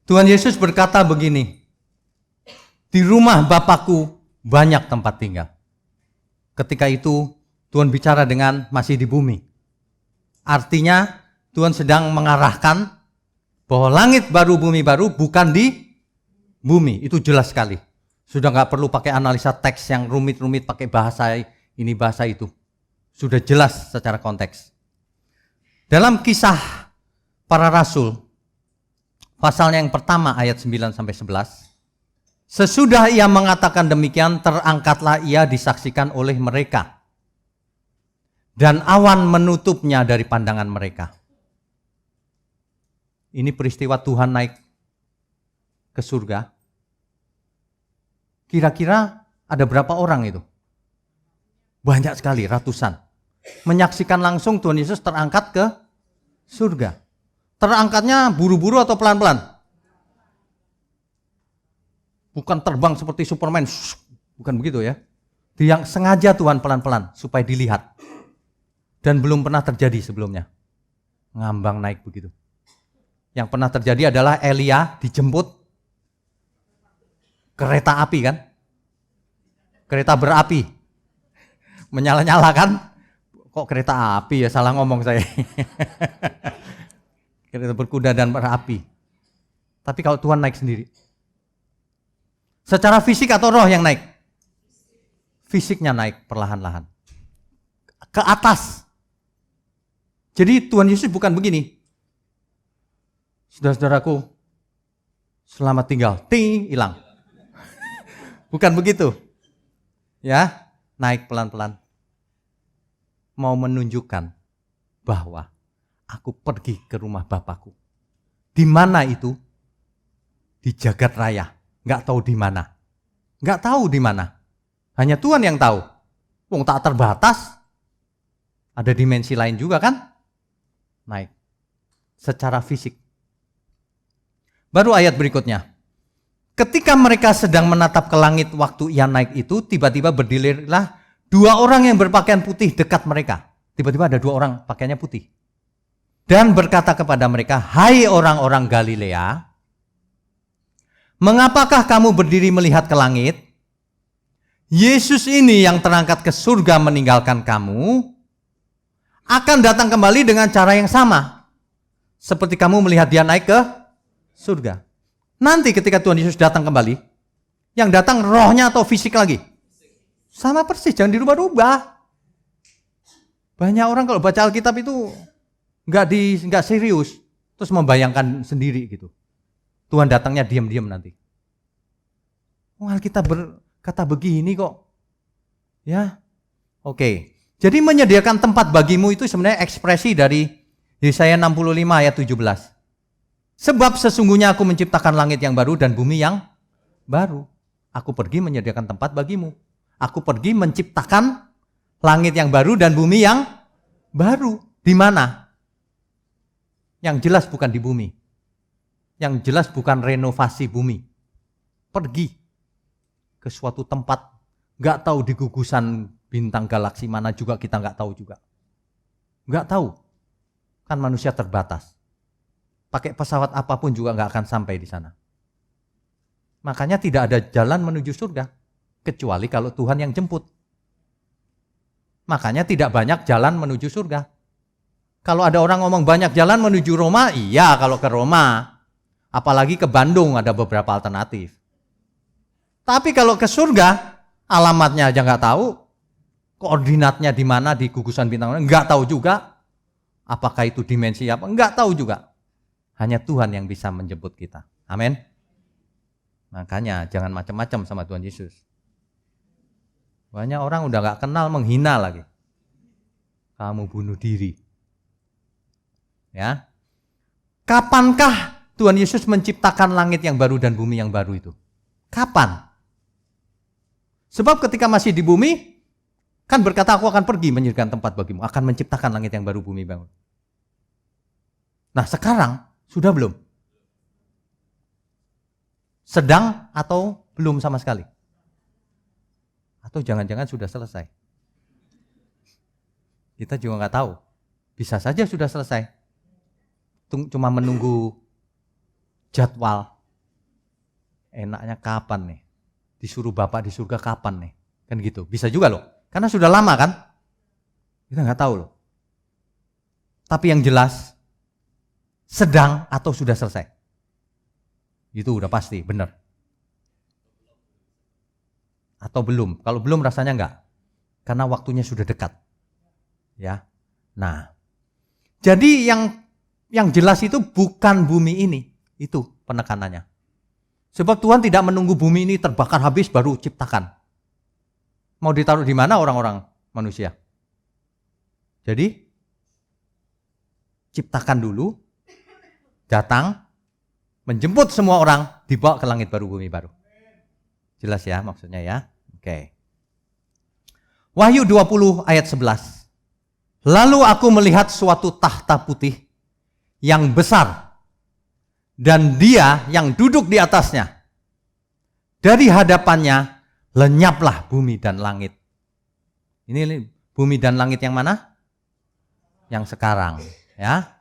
Tuhan Yesus berkata begini, di rumah Bapakku banyak tempat tinggal. Ketika itu Tuhan bicara dengan masih di bumi. Artinya Tuhan sedang mengarahkan bahwa langit baru, bumi baru bukan di bumi. Itu jelas sekali. Sudah nggak perlu pakai analisa teks yang rumit-rumit, pakai bahasa ini, bahasa itu. Sudah jelas secara konteks. Dalam Kisah Para Rasul, pasalnya yang pertama ayat 9-11, sesudah ia mengatakan demikian, terangkatlah ia disaksikan oleh mereka. Dan awan menutupnya dari pandangan mereka. Ini peristiwa Tuhan naik ke surga. Kira-kira ada berapa orang itu? Banyak sekali, ratusan. Menyaksikan langsung Tuhan Yesus terangkat ke surga. Terangkatnya buru-buru atau pelan-pelan? Bukan terbang seperti Superman, bukan begitu ya. Yang sengaja Tuhan pelan-pelan supaya dilihat. Dan belum pernah terjadi sebelumnya. Ngambang naik begitu. Yang pernah terjadi adalah Elia dijemput kereta api kan? Kereta berapi. Menyala-nyala kan? Kok kereta api ya, salah ngomong saya. Kereta berkuda dan berapi. Tapi kalau Tuhan naik sendiri. Secara fisik atau roh yang naik? Fisiknya naik perlahan-lahan. Ke atas. Jadi Tuhan Yesus bukan begini. Saudara-saudaraku, selamat tinggal. Ting, hilang. Bukan begitu. Ya, naik pelan-pelan. Mau menunjukkan bahwa aku pergi ke rumah Bapakku. Di mana itu? Di jagat raya. Nggak tahu di mana. Nggak tahu di mana. Hanya Tuhan yang tahu. Wong tak terbatas. Ada dimensi lain juga kan? Naik. Secara fisik. Baru ayat berikutnya. Ketika mereka sedang menatap ke langit waktu ia naik itu, tiba-tiba berdirilah dua orang yang berpakaian putih dekat mereka. Tiba-tiba ada dua orang pakaiannya putih. Dan berkata kepada mereka, hai orang-orang Galilea, mengapakah kamu berdiri melihat ke langit? Yesus ini yang terangkat ke surga meninggalkan kamu, akan datang kembali dengan cara yang sama. Seperti kamu melihat dia naik ke surga. Nanti ketika Tuhan Yesus datang kembali, yang datang rohnya atau fisik lagi? Sama persis, jangan dirubah-rubah. Banyak orang kalau baca Alkitab itu nggak serius, terus membayangkan sendiri gitu. Tuhan datangnya diam-diam nanti. Alkitab berkata begini kok. Ya, oke. Jadi menyediakan tempat bagimu itu sebenarnya ekspresi dari Yesaya 65 ayat 17. Sebab sesungguhnya aku menciptakan langit yang baru dan bumi yang baru. Aku pergi menyediakan tempat bagimu. Aku pergi menciptakan langit yang baru dan bumi yang baru. Di mana? Yang jelas bukan di bumi. Yang jelas bukan renovasi bumi. Pergi ke suatu tempat. Gak tahu di gugusan bintang galaksi mana juga kita gak tahu juga. Gak tahu. Kan manusia terbatas. Pakai pesawat apapun juga nggak akan sampai di sana. Makanya tidak ada jalan menuju surga, kecuali kalau Tuhan yang jemput. Makanya tidak banyak jalan menuju surga. Kalau ada orang ngomong banyak jalan menuju Roma, iya kalau ke Roma. Apalagi ke Bandung ada beberapa alternatif. Tapi kalau ke surga, alamatnya aja nggak tahu, koordinatnya di mana di gugusan bintang mana, nggak tahu juga. Apakah itu dimensi apa? Nggak tahu juga. Hanya Tuhan yang bisa menjemput kita. Amin. Makanya jangan macam-macam sama Tuhan Yesus. Banyak orang udah gak kenal menghina lagi. Kamu bunuh diri. Ya. Kapankah Tuhan Yesus menciptakan langit yang baru dan bumi yang baru itu? Kapan? Sebab ketika masih di bumi, kan berkata aku akan pergi menyediakan tempat bagimu. Akan menciptakan langit yang baru, bumi baru. Nah sekarang, sudah belum? Sedang atau belum sama sekali? Atau jangan-jangan sudah selesai? Kita juga nggak tahu. Bisa saja sudah selesai. Cuma menunggu jadwal enaknya kapan nih? Disuruh Bapak di surga kapan nih? Kan gitu. Bisa juga loh. Karena sudah lama kan? Kita nggak tahu loh. Tapi yang jelas, sedang atau sudah selesai. Itu udah pasti, benar. Atau belum. Kalau belum rasanya enggak. Karena waktunya sudah dekat. Ya. Nah, jadi yang jelas itu bukan bumi ini. Itu penekanannya. Sebab Tuhan tidak menunggu bumi ini terbakar habis baru ciptakan. Mau ditaruh di mana orang-orang manusia? Jadi, ciptakan dulu, datang, menjemput semua orang, dibawa ke langit baru, bumi baru. Jelas ya maksudnya ya? Oke. Wahyu 20 ayat 11. Lalu aku melihat suatu tahta putih yang besar dan dia yang duduk di atasnya. Dari hadapannya lenyaplah bumi dan langit. Ini bumi dan langit yang mana? Yang sekarang, ya.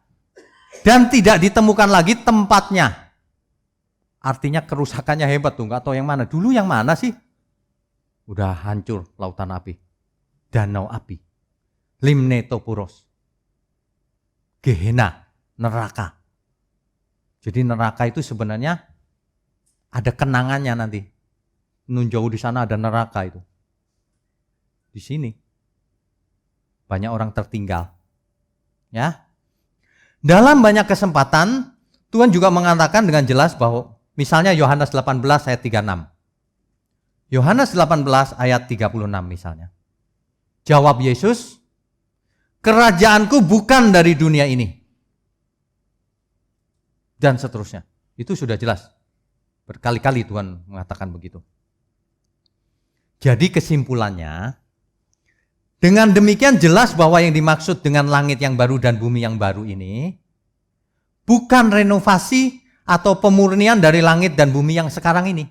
Dan tidak ditemukan lagi tempatnya. Artinya kerusakannya hebat tuh, nggak tahu yang mana. Dulu yang mana sih? Udah hancur lautan api, danau api, Limnetopuros, Gehenna, neraka. Jadi neraka itu sebenarnya ada kenangannya nanti. Nun jauh di sana ada neraka itu. Di sini banyak orang tertinggal. Ya. Dalam banyak kesempatan Tuhan juga mengatakan dengan jelas bahwa misalnya Yohanes 18 ayat 36. Yohanes 18 ayat 36 misalnya. Jawab Yesus, kerajaanku bukan dari dunia ini. Dan seterusnya. Itu sudah jelas. Berkali-kali Tuhan mengatakan begitu. Jadi kesimpulannya, dengan demikian jelas bahwa yang dimaksud dengan langit yang baru dan bumi yang baru ini bukan renovasi atau pemurnian dari langit dan bumi yang sekarang ini.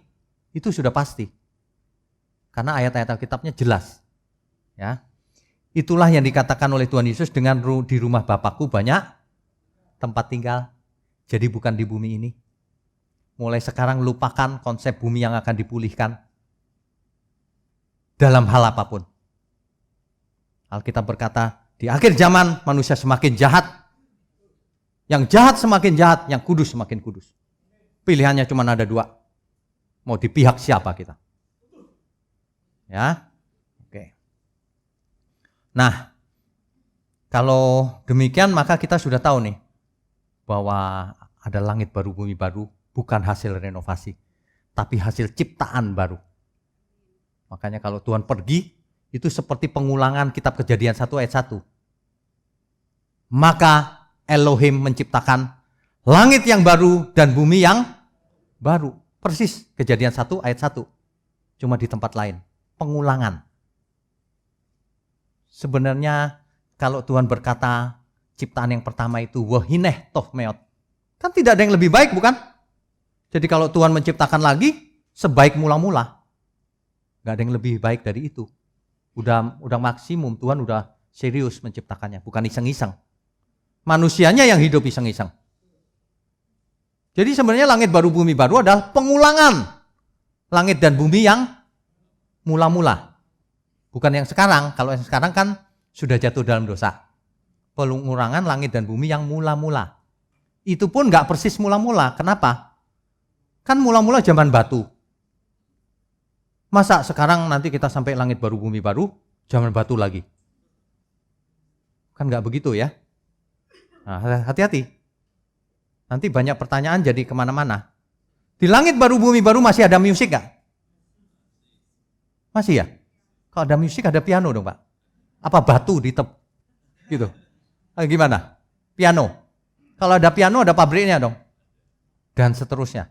Itu sudah pasti. Karena ayat-ayat Alkitabnya jelas. Ya. Itulah yang dikatakan oleh Tuhan Yesus, dengan di rumah Bapakku banyak tempat tinggal. Jadi bukan di bumi ini. Mulai sekarang lupakan konsep bumi yang akan dipulihkan. Dalam hal apapun. Alkitab berkata, di akhir zaman manusia semakin jahat. Yang jahat semakin jahat, yang kudus semakin kudus. Pilihannya cuma ada dua. Mau di pihak siapa kita? Ya, oke. Nah, kalau demikian maka kita sudah tahu nih bahwa ada langit baru, bumi baru, bukan hasil renovasi, tapi hasil ciptaan baru. Makanya kalau Tuhan pergi, itu seperti pengulangan kitab Kejadian 1 ayat 1. Maka Elohim menciptakan langit yang baru dan bumi yang baru. Persis Kejadian 1 ayat 1. Cuma di tempat lain. Pengulangan. Sebenarnya kalau Tuhan berkata ciptaan yang pertama itu wahineh toh meot, kan tidak ada yang lebih baik, bukan? Jadi kalau Tuhan menciptakan lagi sebaik mula-mula, nggak ada yang lebih baik dari itu. Udah maksimum, Tuhan udah serius menciptakannya, bukan iseng-iseng. Manusianya yang hidup iseng-iseng. Jadi sebenarnya langit baru bumi baru adalah pengulangan langit dan bumi yang mula-mula. Bukan yang sekarang. Kalau yang sekarang kan sudah jatuh dalam dosa. Pengulangan langit dan bumi yang mula-mula. Itu pun nggak persis mula-mula. Kenapa? Kan mula-mula zaman batu. Masa sekarang nanti kita sampai langit baru bumi baru, zaman batu lagi? Kan nggak begitu ya. Nah, hati-hati. Nanti banyak pertanyaan jadi kemana-mana. Di langit baru bumi baru masih ada musik nggak? Masih ya? Kalau ada musik ada piano dong Pak. Apa batu ditep? Gitu. Gimana? Piano. Kalau ada piano ada pabriknya dong. Dan seterusnya.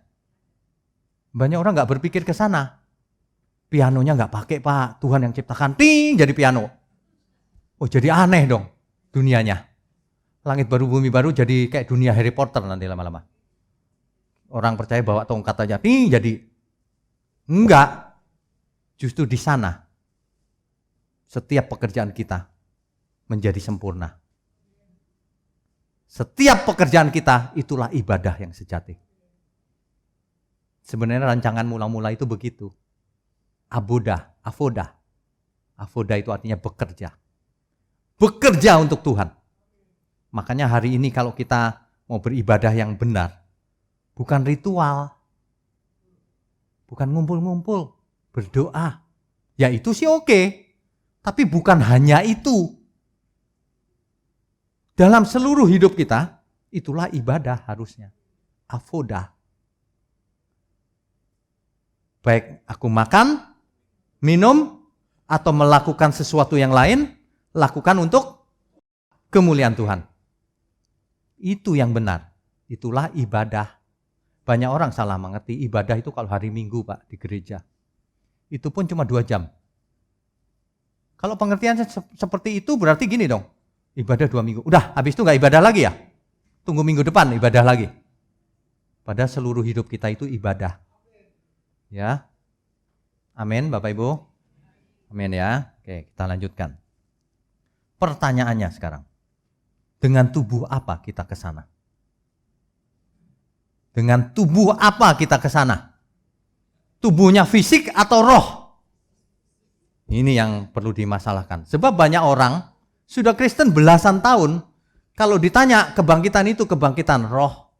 Banyak orang nggak berpikir ke sana. Pianonya nggak pakai Pak. Tuhan yang ciptakan. Ting jadi piano. Oh jadi aneh dong dunianya. Langit baru bumi baru jadi kayak dunia Harry Potter nanti lama-lama. Orang percaya bawa tongkat aja. Ting jadi. Enggak. Justru di sana setiap pekerjaan kita menjadi sempurna. Setiap pekerjaan kita itulah ibadah yang sejati. Sebenarnya rancangan mula-mula itu begitu. Avoda. Avoda itu artinya bekerja. Bekerja untuk Tuhan. Makanya hari ini kalau kita mau beribadah yang benar, bukan ritual, bukan ngumpul-ngumpul, berdoa. Ya itu sih oke, tapi bukan hanya itu. Dalam seluruh hidup kita, itulah ibadah harusnya. Avoda. Baik aku makan, minum, atau melakukan sesuatu yang lain, lakukan untuk kemuliaan Tuhan. Itu yang benar. Itulah ibadah. Banyak orang salah mengerti ibadah itu kalau hari Minggu Pak di gereja. Itu pun cuma 2 jam. Kalau pengertian seperti itu berarti gini dong. Ibadah 2 minggu. Udah habis itu gak ibadah lagi ya? Tunggu minggu depan ibadah lagi. Padahal seluruh hidup kita itu ibadah. Ya. Amin Bapak Ibu. Amin ya. Oke, kita lanjutkan. Pertanyaannya sekarang. Dengan tubuh apa kita ke sana? Dengan tubuh apa kita ke sana? Tubuhnya fisik atau roh? Ini yang perlu dimasalahkan. Sebab banyak orang sudah Kristen belasan tahun, kalau ditanya kebangkitan itu kebangkitan roh,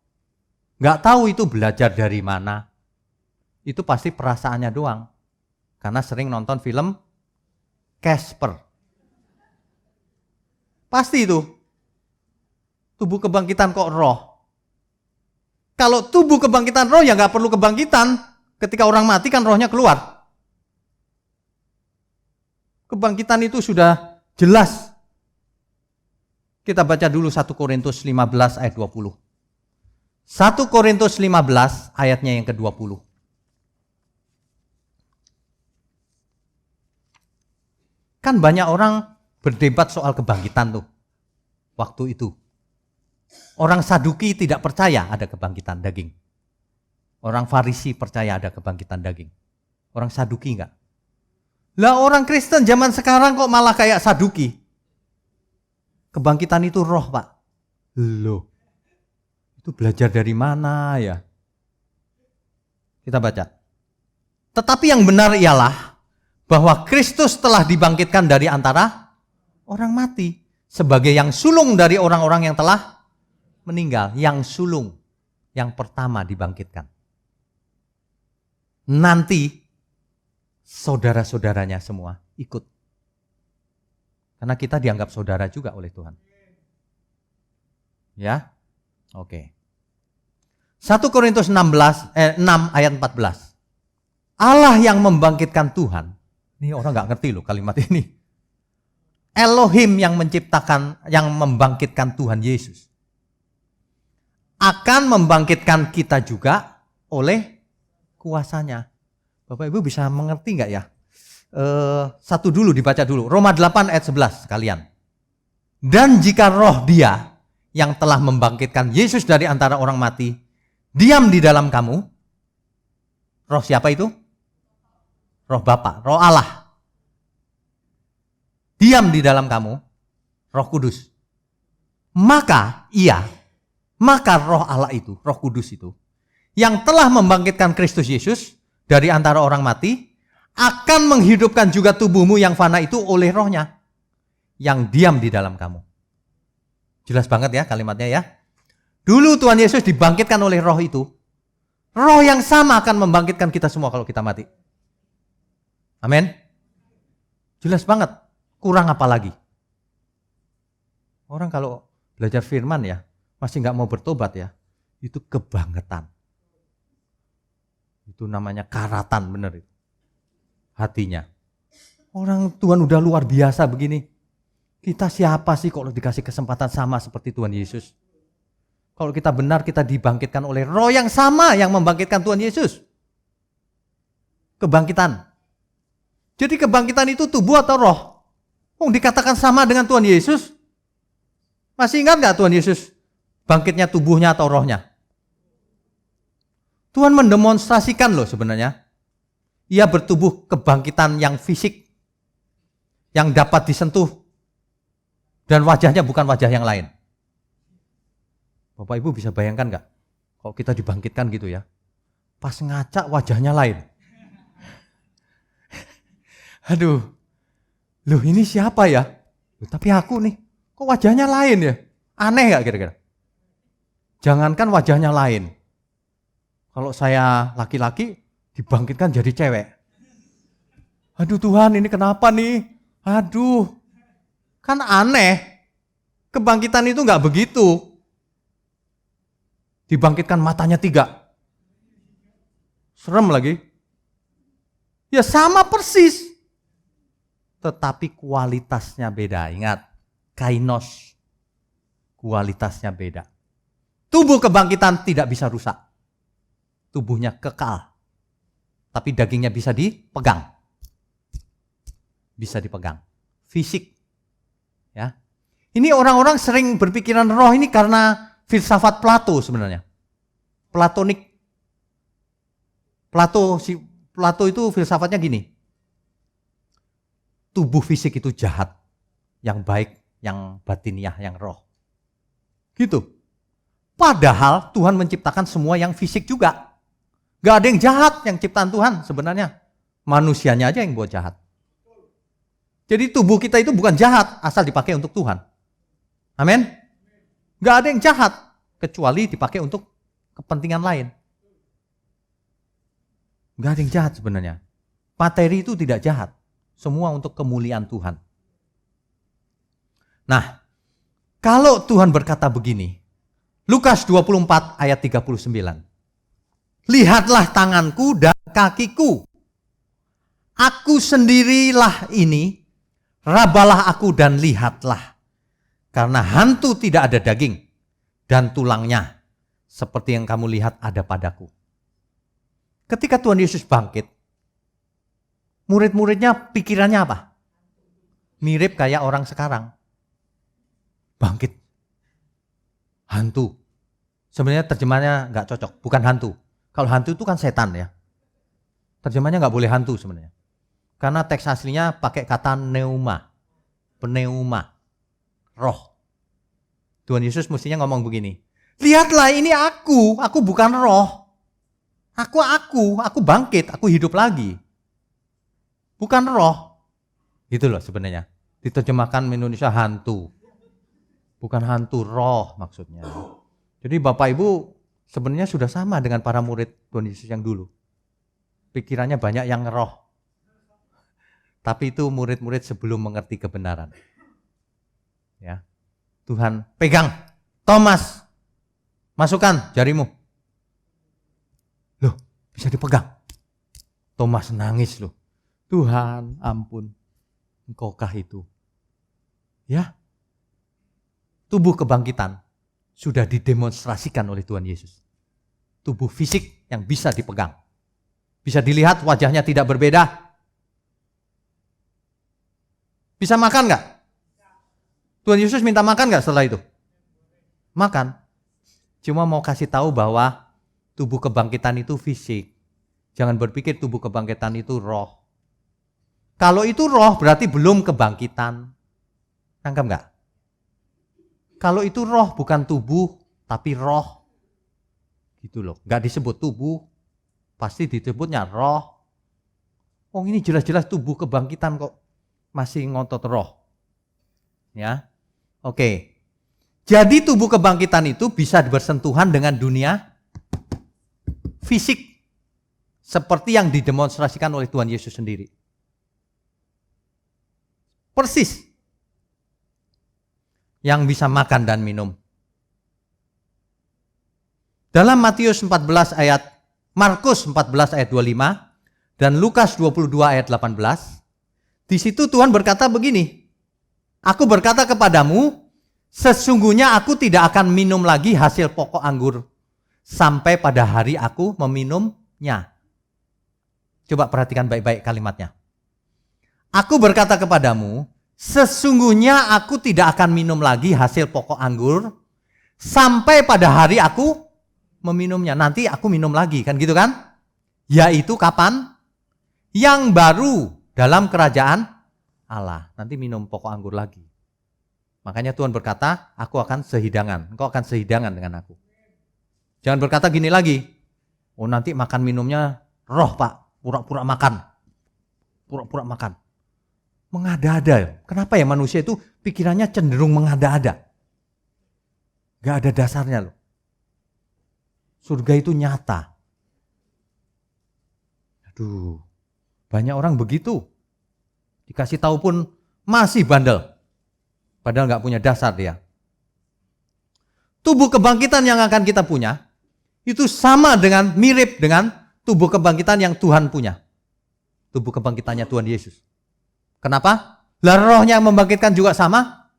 nggak tahu itu belajar dari mana. Itu pasti perasaannya doang. Karena sering nonton film Casper. Pasti itu. Tubuh kebangkitan kok roh. Kalau tubuh kebangkitan roh ya nggak perlu kebangkitan. Ketika orang mati kan rohnya keluar. Kebangkitan itu sudah jelas. Kita baca dulu 1 Korintus 15 ayat 20. 1 Korintus 15 ayatnya yang ke-20. Kan banyak orang berdebat soal kebangkitan tuh. Waktu itu. Orang Saduki tidak percaya ada kebangkitan daging. Orang Farisi percaya ada kebangkitan daging. Orang Saduki enggak. Lah orang Kristen zaman sekarang kok malah kayak Saduki. Kebangkitan itu roh Pak. Loh. Itu belajar dari mana ya? Kita baca. Tetapi yang benar ialah bahwa Kristus telah dibangkitkan dari antara orang mati. Sebagai yang sulung dari orang-orang yang telah meninggal. Yang sulung. Yang pertama dibangkitkan. Nanti saudara-saudaranya semua ikut. Karena kita dianggap saudara juga oleh Tuhan. Ya? Oke. 1 Korintus 6 ayat 14. Allah yang membangkitkan Tuhan. Ini orang nggak ngerti loh kalimat ini. Elohim yang menciptakan, yang membangkitkan Tuhan Yesus. Akan membangkitkan kita juga oleh kuasanya. Bapak Ibu bisa mengerti nggak ya? Satu dulu dibaca dulu. Roma 8 ayat 11 kalian. Dan jika roh dia yang telah membangkitkan Yesus dari antara orang mati, diam di dalam kamu. Roh siapa itu? Roh Bapa, roh Allah. Diam di dalam kamu, Roh Kudus. Maka roh Allah itu, Roh Kudus itu, yang telah membangkitkan Kristus Yesus dari antara orang mati, akan menghidupkan juga tubuhmu yang fana itu oleh rohnya, yang diam di dalam kamu. Jelas banget ya kalimatnya ya. Dulu Tuhan Yesus dibangkitkan oleh roh itu. Roh yang sama akan membangkitkan kita semua kalau kita mati. Amin. Jelas banget. Kurang apa lagi? Orang kalau belajar firman ya, masih nggak mau bertobat ya, itu kebangetan. Itu namanya karatan bener itu. Hatinya. Orang Tuhan udah luar biasa begini. Kita siapa sih kalau dikasih kesempatan sama seperti Tuhan Yesus? Kalau kita benar, kita dibangkitkan oleh roh yang sama yang membangkitkan Tuhan Yesus. Kebangkitan. Jadi kebangkitan itu tubuh atau roh? Dikatakan sama dengan Tuhan Yesus. Masih ingat gak Tuhan Yesus bangkitnya tubuhnya atau rohnya? Tuhan mendemonstrasikan loh sebenarnya. Ia bertubuh kebangkitan yang fisik. Yang dapat disentuh. Dan wajahnya bukan wajah yang lain. Bapak Ibu bisa bayangkan gak? Kalau kita dibangkitkan gitu ya. Pas ngaca wajahnya lain. Aduh, loh ini siapa ya? Loh, tapi aku nih, kok wajahnya lain ya? Aneh gak kira-kira? Jangankan wajahnya lain. Kalau saya laki-laki, dibangkitkan jadi cewek. Aduh Tuhan, ini kenapa nih? Aduh, kan aneh. Kebangkitan itu gak begitu. Dibangkitkan matanya 3. Serem lagi. Ya sama persis. Tetapi kualitasnya beda. Ingat, kainos. Kualitasnya beda. Tubuh kebangkitan tidak bisa rusak. Tubuhnya kekal. Tapi dagingnya bisa dipegang. Bisa dipegang. Fisik. Ya. Ini orang-orang sering berpikiran roh ini karena filsafat Plato sebenarnya. Platonik. Plato itu filsafatnya gini. Tubuh fisik itu jahat, yang baik, yang batiniah, yang roh. Gitu. Padahal Tuhan menciptakan semua yang fisik juga. Gak ada yang jahat yang ciptaan Tuhan sebenarnya. Manusianya aja yang buat jahat. Jadi tubuh kita itu bukan jahat, asal dipakai untuk Tuhan. Amin. Gak ada yang jahat, kecuali dipakai untuk kepentingan lain. Gak ada yang jahat sebenarnya. Materi itu tidak jahat. Semua untuk kemuliaan Tuhan. Nah, kalau Tuhan berkata begini, Lukas 24 ayat 39. Lihatlah tanganku dan kakiku. Aku sendirilah ini, rabalah aku dan lihatlah. Karena hantu tidak ada daging dan tulangnya, seperti yang kamu lihat ada padaku. Ketika Tuhan Yesus bangkit, murid-muridnya pikirannya apa? Mirip kayak orang sekarang. Bangkit. Hantu. Sebenarnya terjemahannya nggak cocok, bukan hantu. Kalau hantu itu kan setan ya. Terjemahannya nggak boleh hantu sebenarnya. Karena teks aslinya pakai kata pneuma. Pneuma. Roh. Tuhan Yesus mestinya ngomong begini. Lihatlah ini aku bukan roh. Aku bangkit, aku hidup lagi. Bukan roh. Gitu loh sebenarnya. Diterjemahkan Indonesia hantu. Bukan hantu, roh maksudnya. Jadi Bapak Ibu sebenarnya sudah sama dengan para murid Tuhan Yesus yang dulu. Pikirannya banyak yang roh. Tapi itu murid-murid sebelum mengerti kebenaran. Ya. Tuhan pegang. Thomas, masukkan jarimu. Loh, bisa dipegang. Thomas nangis loh. Tuhan, ampun. Engkaukah itu? Ya. Tubuh kebangkitan sudah didemonstrasikan oleh Tuhan Yesus. Tubuh fisik yang bisa dipegang. Bisa dilihat wajahnya tidak berbeda. Bisa makan nggak? Tuhan Yesus minta makan nggak setelah itu? Makan. Cuma mau kasih tahu bahwa tubuh kebangkitan itu fisik. Jangan berpikir tubuh kebangkitan itu roh. Kalau itu roh berarti belum kebangkitan. Tangkap nggak? Kalau itu roh bukan tubuh, tapi roh. Gitu loh. Nggak disebut tubuh, pasti disebutnya roh. Oh ini jelas-jelas tubuh kebangkitan kok. Masih ngotot roh. Ya, oke. Jadi tubuh kebangkitan itu bisa bersentuhan dengan dunia fisik. Seperti yang didemonstrasikan oleh Tuhan Yesus sendiri. Persis. Yang bisa makan dan minum. Dalam Markus 14 ayat 25 dan Lukas 22 ayat 18, di situ Tuhan berkata begini, aku berkata kepadamu, sesungguhnya aku tidak akan minum lagi hasil pokok anggur sampai pada hari aku meminumnya. Coba perhatikan baik-baik kalimatnya. Aku berkata kepadamu, sesungguhnya aku tidak akan minum lagi hasil pokok anggur sampai pada hari aku meminumnya. Nanti aku minum lagi, kan gitu kan? Yaitu kapan? Yang baru dalam kerajaan Allah. Nanti minum pokok anggur lagi. Makanya Tuhan berkata, aku akan sehidangan. Engkau akan sehidangan dengan aku. Jangan berkata gini lagi. Oh nanti makan minumnya roh Pak, pura-pura makan. Pura-pura makan. Mengada-ada. Kenapa ya manusia itu pikirannya cenderung mengada-ada? Gak ada dasarnya loh. Surga itu nyata. Aduh, banyak orang begitu. Dikasih tahu pun masih bandel. Padahal gak punya dasar dia. Tubuh kebangkitan yang akan kita punya, itu sama dengan, mirip dengan tubuh kebangkitan yang Tuhan punya. Tubuh kebangkitannya Tuhan Yesus. Kenapa? Lah rohnya yang membangkitkan juga sama.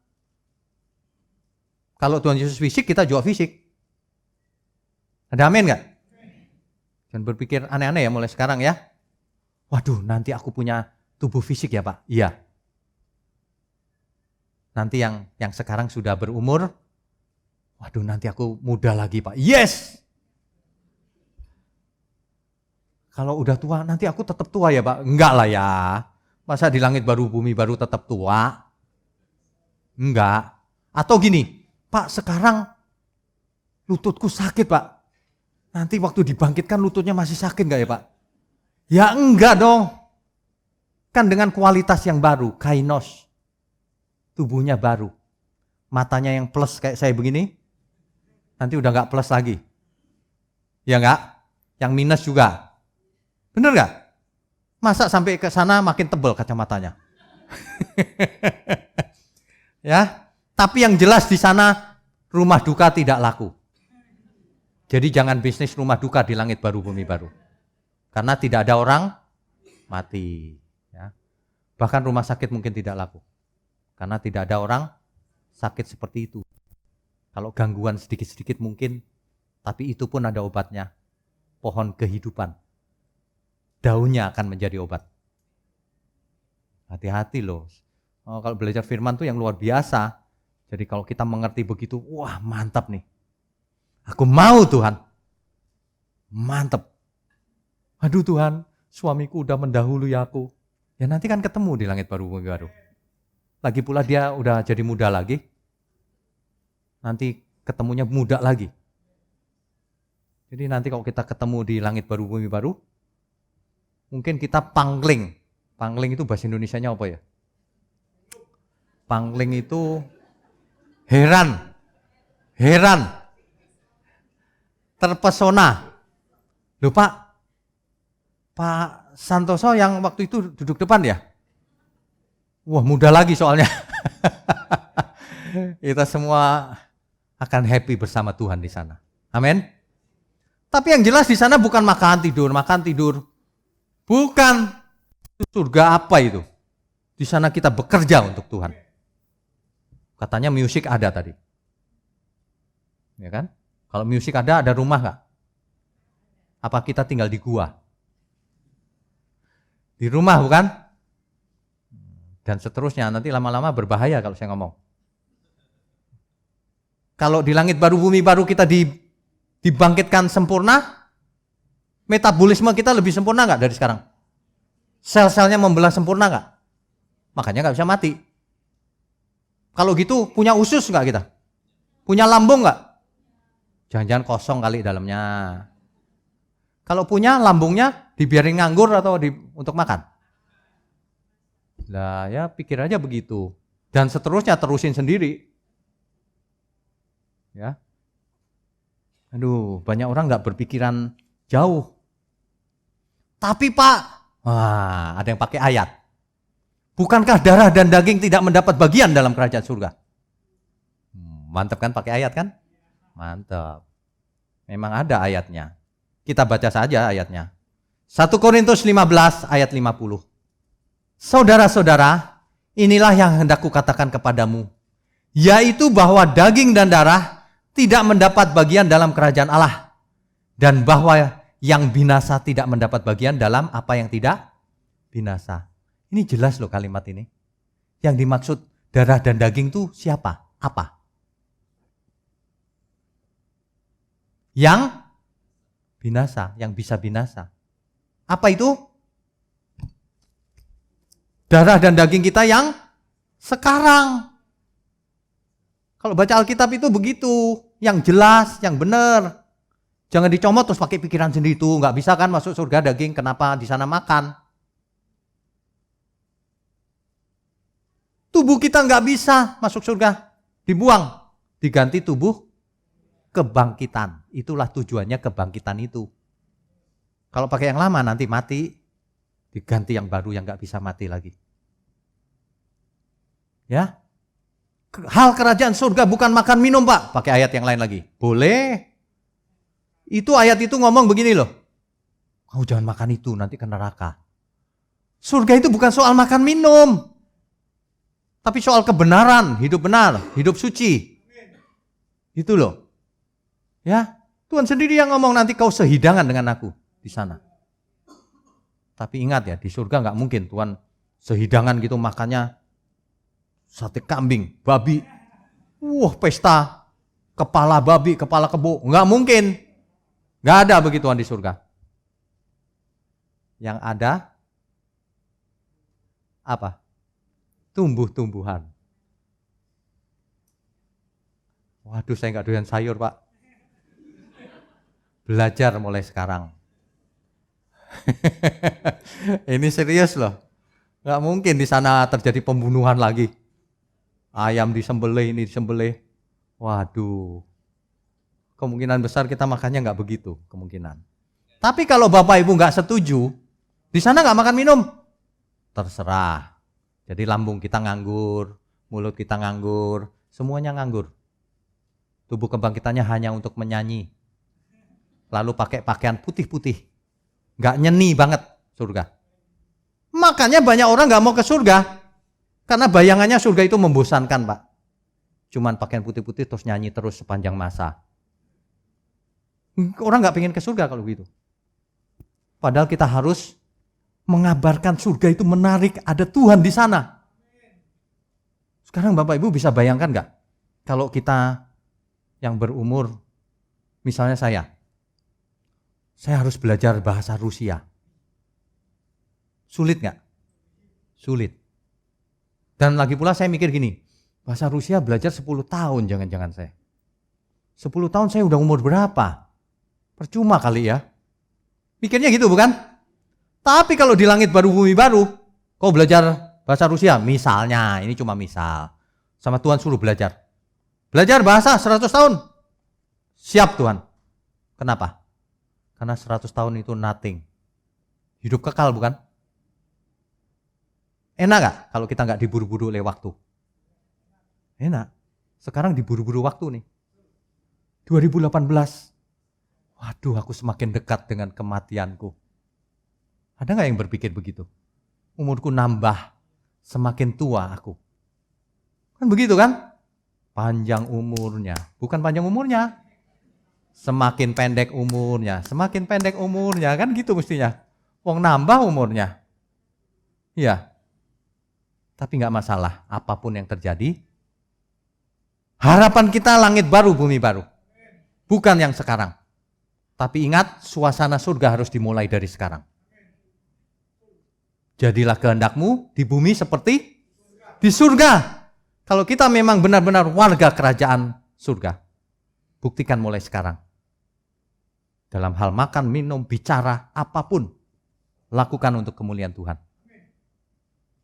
Kalau Tuhan Yesus fisik, kita juga fisik. Ada amin gak? Jangan berpikir aneh-aneh ya mulai sekarang ya. Waduh, nanti aku punya tubuh fisik ya Pak? Iya. Nanti yang sekarang sudah berumur, waduh nanti aku muda lagi Pak. Yes! Kalau udah tua, nanti aku tetap tua ya Pak? Enggak lah ya. Masa di langit baru, bumi baru tetap tua? Enggak. Atau gini, Pak sekarang lututku sakit Pak. Nanti waktu dibangkitkan lututnya masih sakit enggak ya Pak? Ya enggak dong. Kan dengan kualitas yang baru, kainos. Tubuhnya baru. Matanya yang plus kayak saya begini, nanti udah enggak plus lagi. Ya enggak? Yang minus juga. Bener enggak? Masa sampai ke sana makin tebal kacamatanya? Ya, tapi yang jelas di sana rumah duka tidak laku. Jadi jangan bisnis rumah duka di langit baru bumi baru. Karena tidak ada orang mati. Ya. Bahkan rumah sakit mungkin tidak laku. Karena tidak ada orang sakit seperti itu. Kalau gangguan sedikit-sedikit mungkin, tapi itu pun ada obatnya. Pohon kehidupan. Daunnya akan menjadi obat. Hati-hati loh. Oh, kalau belajar firman tuh yang luar biasa. Jadi kalau kita mengerti begitu, wah mantap nih. Aku mau Tuhan. Mantap. Aduh Tuhan, suamiku udah mendahului aku. Ya nanti kan ketemu di langit baru bumi baru. Lagi pula dia udah jadi muda lagi. Nanti ketemunya muda lagi. Jadi nanti kalau kita ketemu di langit baru bumi baru, mungkin kita pangling. Pangling itu bahasa Indonesianya apa ya? Pangling itu heran. Heran. Terpesona. Loh Pak Santoso yang waktu itu duduk depan ya? Wah muda lagi soalnya. Kita semua akan happy bersama Tuhan di sana. Amin. Tapi yang jelas di sana bukan makan tidur. Bukan. Surga apa itu? Di sana kita bekerja untuk Tuhan. Katanya musik ada tadi. Ya kan? Kalau musik ada rumah nggak? Apa kita tinggal di gua? Di rumah bukan? Dan seterusnya, nanti lama-lama berbahaya kalau saya ngomong. Kalau di langit baru bumi baru kita dibangkitkan sempurna, metabolisme kita lebih sempurna nggak dari sekarang? Sel-selnya membelah sempurna nggak? Makanya nggak bisa mati. Kalau gitu punya usus nggak kita? Punya lambung nggak? Jangan-jangan kosong kali dalamnya. Kalau punya lambungnya dibiarin nganggur atau untuk makan? Lah ya pikir aja begitu. Dan seterusnya terusin sendiri. Ya. Aduh, banyak orang nggak berpikiran jauh. Tapi Pak, ada yang pakai ayat. Bukankah darah dan daging tidak mendapat bagian dalam kerajaan surga? Mantap kan pakai ayat kan? Mantap. Memang ada ayatnya. Kita baca saja ayatnya. 1 Korintus 15 ayat 50. Saudara-saudara, inilah yang hendak kukatakan kepadamu, yaitu bahwa daging dan darah tidak mendapat bagian dalam kerajaan Allah, dan bahwa yang binasa tidak mendapat bagian dalam apa yang tidak binasa. Ini jelas loh kalimat ini. Yang dimaksud darah dan daging itu siapa? Apa? Yang binasa, yang bisa binasa. Apa itu? Darah dan daging kita yang sekarang. Kalau baca Alkitab itu begitu, yang jelas, yang benar. Jangan dicomot terus pakai pikiran sendiri itu. Nggak bisa kan masuk surga daging, kenapa di sana makan? Tubuh kita nggak bisa masuk surga. Dibuang. Diganti tubuh kebangkitan. Itulah tujuannya kebangkitan itu. Kalau pakai yang lama nanti mati. Diganti yang baru yang nggak bisa mati lagi. Ya. Hal kerajaan surga bukan makan minum, Pak. Pakai ayat yang lain lagi. Boleh. Itu ayat itu ngomong begini loh. Kau jangan makan itu, nanti ke neraka. Surga itu bukan soal makan minum. Tapi soal kebenaran, hidup benar, hidup suci. Itu loh. Ya, Tuhan sendiri yang ngomong nanti kau sehidangan dengan aku di sana. Tapi ingat ya, di surga nggak mungkin Tuhan sehidangan gitu makannya sate kambing, babi. Wah, pesta. Kepala babi, kepala kebo. Nggak mungkin. Nggak ada begituan di surga. Yang ada apa? Tumbuh-tumbuhan. Waduh, saya nggak doyan sayur, Pak. Belajar mulai sekarang. Ini serius loh. Nggak mungkin di sana terjadi pembunuhan lagi. Ayam disembelih, ini disembelih. Waduh. Kemungkinan besar kita makannya nggak begitu, kemungkinan. Tapi kalau Bapak Ibu nggak setuju, di sana nggak makan minum, terserah. Jadi lambung kita nganggur, mulut kita nganggur, semuanya nganggur. Tubuh kebangkitannya hanya untuk menyanyi. Lalu pakai pakaian putih-putih. Nggak nyeni banget surga. Makanya banyak orang nggak mau ke surga. Karena bayangannya surga itu membosankan, Pak. Cuman pakaian putih-putih terus nyanyi terus sepanjang masa. Orang nggak pengen ke surga kalau begitu. Padahal kita harus mengabarkan surga itu menarik, ada Tuhan di sana. Sekarang Bapak Ibu bisa bayangkan nggak? Kalau kita yang berumur, misalnya saya harus belajar bahasa Rusia. Sulit nggak? Sulit. Dan lagi pula saya mikir gini, bahasa Rusia belajar 10 tahun jangan-jangan saya. 10 tahun saya udah umur berapa? Percuma kali ya. Mikirnya gitu bukan? Tapi kalau di langit baru bumi baru, kau belajar bahasa Rusia, misalnya, ini cuma misal. Sama Tuhan suruh belajar. Belajar bahasa 100 tahun. Siap Tuhan. Kenapa? Karena 100 tahun itu nothing. Hidup kekal bukan? Enak gak kalau kita gak diburu-buru oleh waktu? Enak. Sekarang diburu-buru waktu nih. 2018. Waduh, aku semakin dekat dengan kematianku. Ada gak yang berpikir begitu? Umurku nambah, semakin tua aku. Kan begitu kan? Panjang umurnya. Bukan panjang umurnya. Semakin pendek umurnya. Semakin pendek umurnya. Kan gitu mestinya. Wong nambah umurnya. Iya. Tapi gak masalah. Apapun yang terjadi. Harapan kita langit baru, bumi baru. Bukan yang sekarang. Tapi ingat, suasana surga harus dimulai dari sekarang. Jadilah kehendakmu di bumi seperti di surga. Kalau kita memang benar-benar warga kerajaan surga, buktikan mulai sekarang. Dalam hal makan, minum, bicara, apapun, lakukan untuk kemuliaan Tuhan.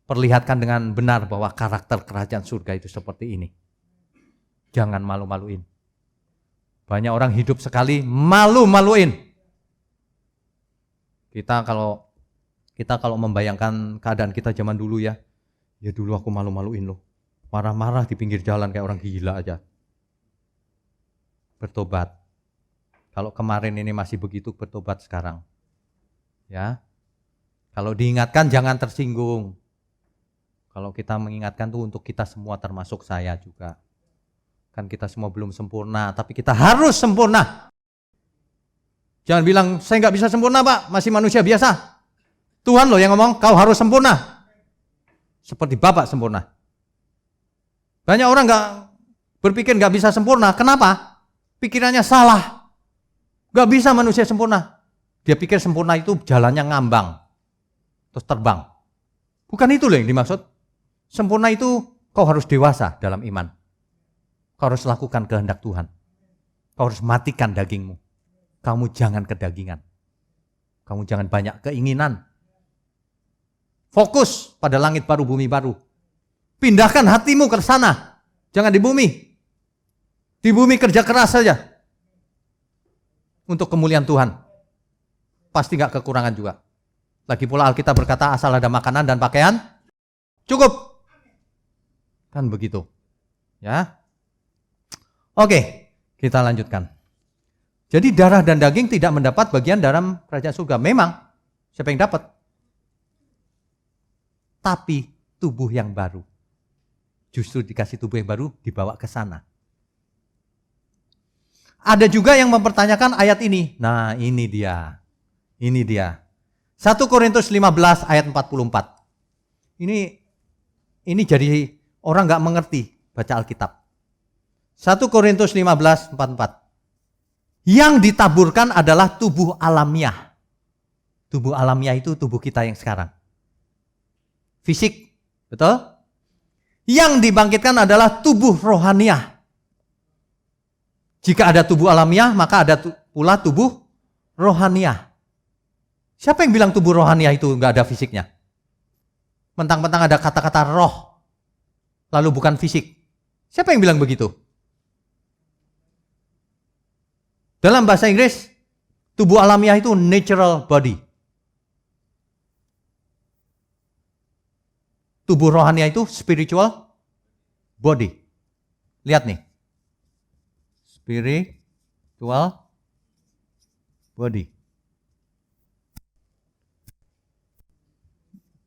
Perlihatkan dengan benar bahwa karakter kerajaan surga itu seperti ini. Jangan malu-maluin. Banyak orang hidup sekali malu-maluin. Kita kalau membayangkan keadaan kita zaman dulu ya dulu aku malu-maluin loh. Marah-marah di pinggir jalan kayak orang gila aja. Bertobat. Kalau kemarin ini masih begitu, bertobat sekarang. Ya. Kalau diingatkan jangan tersinggung. Kalau kita mengingatkan tuh untuk kita semua termasuk saya juga. Kan kita semua belum sempurna, tapi kita harus sempurna. Jangan bilang, saya nggak bisa sempurna Pak, masih manusia biasa. Tuhan loh yang ngomong, kau harus sempurna. Seperti Bapak sempurna. Banyak orang nggak berpikir nggak bisa sempurna, kenapa? Pikirannya salah. Nggak bisa manusia sempurna. Dia pikir sempurna itu jalannya ngambang, terus terbang. Bukan itu loh yang dimaksud. Sempurna itu kau harus dewasa dalam iman. Kau harus lakukan kehendak Tuhan. Kau harus matikan dagingmu. kamu jangan kedagingan. Kamu jangan banyak keinginan. Fokus pada langit baru, bumi baru. Pindahkan hatimu ke sana. Jangan di bumi. Di bumi kerja keras saja. Untuk kemuliaan Tuhan. Pasti gak kekurangan juga. Lagi pula Alkitab berkata asal ada makanan dan pakaian, cukup. Kan begitu. Ya. Oke, kita lanjutkan. Jadi darah dan daging tidak mendapat bagian dalam kerajaan surga. Memang, siapa yang dapat? Tapi tubuh yang baru. Justru dikasih tubuh yang baru, dibawa ke sana. Ada juga yang mempertanyakan ayat ini. Nah, ini dia. Ini dia. 1 Korintus 15 ayat 44. Ini jadi orang nggak mengerti baca Alkitab. 1 Korintus 15, 44. Yang ditaburkan adalah tubuh alamiah. Tubuh alamiah itu tubuh kita yang sekarang. Fisik, betul? Yang dibangkitkan adalah tubuh rohaniah. Jika ada tubuh alamiah, maka ada pula tubuh rohaniah. Siapa yang bilang tubuh rohaniah itu nggak ada fisiknya? Mentang-mentang ada kata-kata roh, lalu bukan fisik. Siapa yang bilang begitu? Dalam bahasa Inggris, tubuh alamiah itu natural body. Tubuh rohaniah itu spiritual body. Lihat nih. Spiritual body.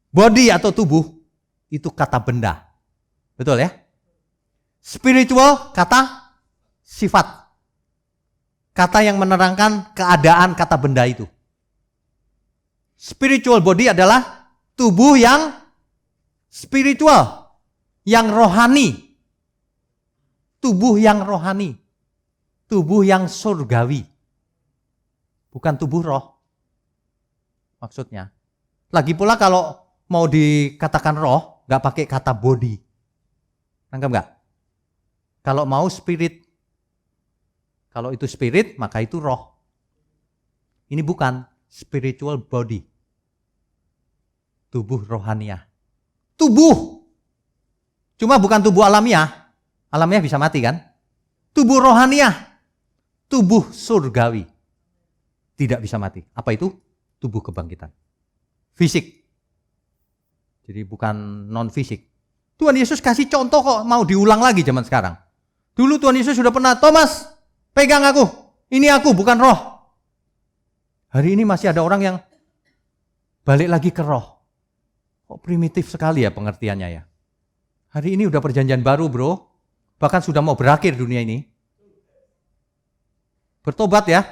Body atau tubuh itu kata benda. Betul ya? Spiritual kata sifat. Kata yang menerangkan keadaan kata benda itu. Spiritual body adalah tubuh yang spiritual, yang rohani. Tubuh yang rohani. Tubuh yang surgawi. Bukan tubuh roh. Maksudnya. Lagi pula kalau mau dikatakan roh, nggak pakai kata body. Nangkep nggak? Kalau mau spirit. Kalau itu spirit, maka itu roh. Ini bukan spiritual body. Tubuh rohaniah. Tubuh. Cuma bukan tubuh alamiah. Alamiah bisa mati kan? Tubuh rohaniah. Tubuh surgawi. Tidak bisa mati. Apa itu? Tubuh kebangkitan. Fisik. Jadi bukan non-fisik. Tuhan Yesus kasih contoh kok, mau diulang lagi zaman sekarang. Dulu Tuhan Yesus sudah pernah, Thomas, pegang aku. Ini aku, bukan roh. Hari ini masih ada orang yang balik lagi ke roh. Kok primitif sekali ya pengertiannya ya. Hari ini udah perjanjian baru bro. Bahkan sudah mau berakhir dunia ini. Bertobat ya.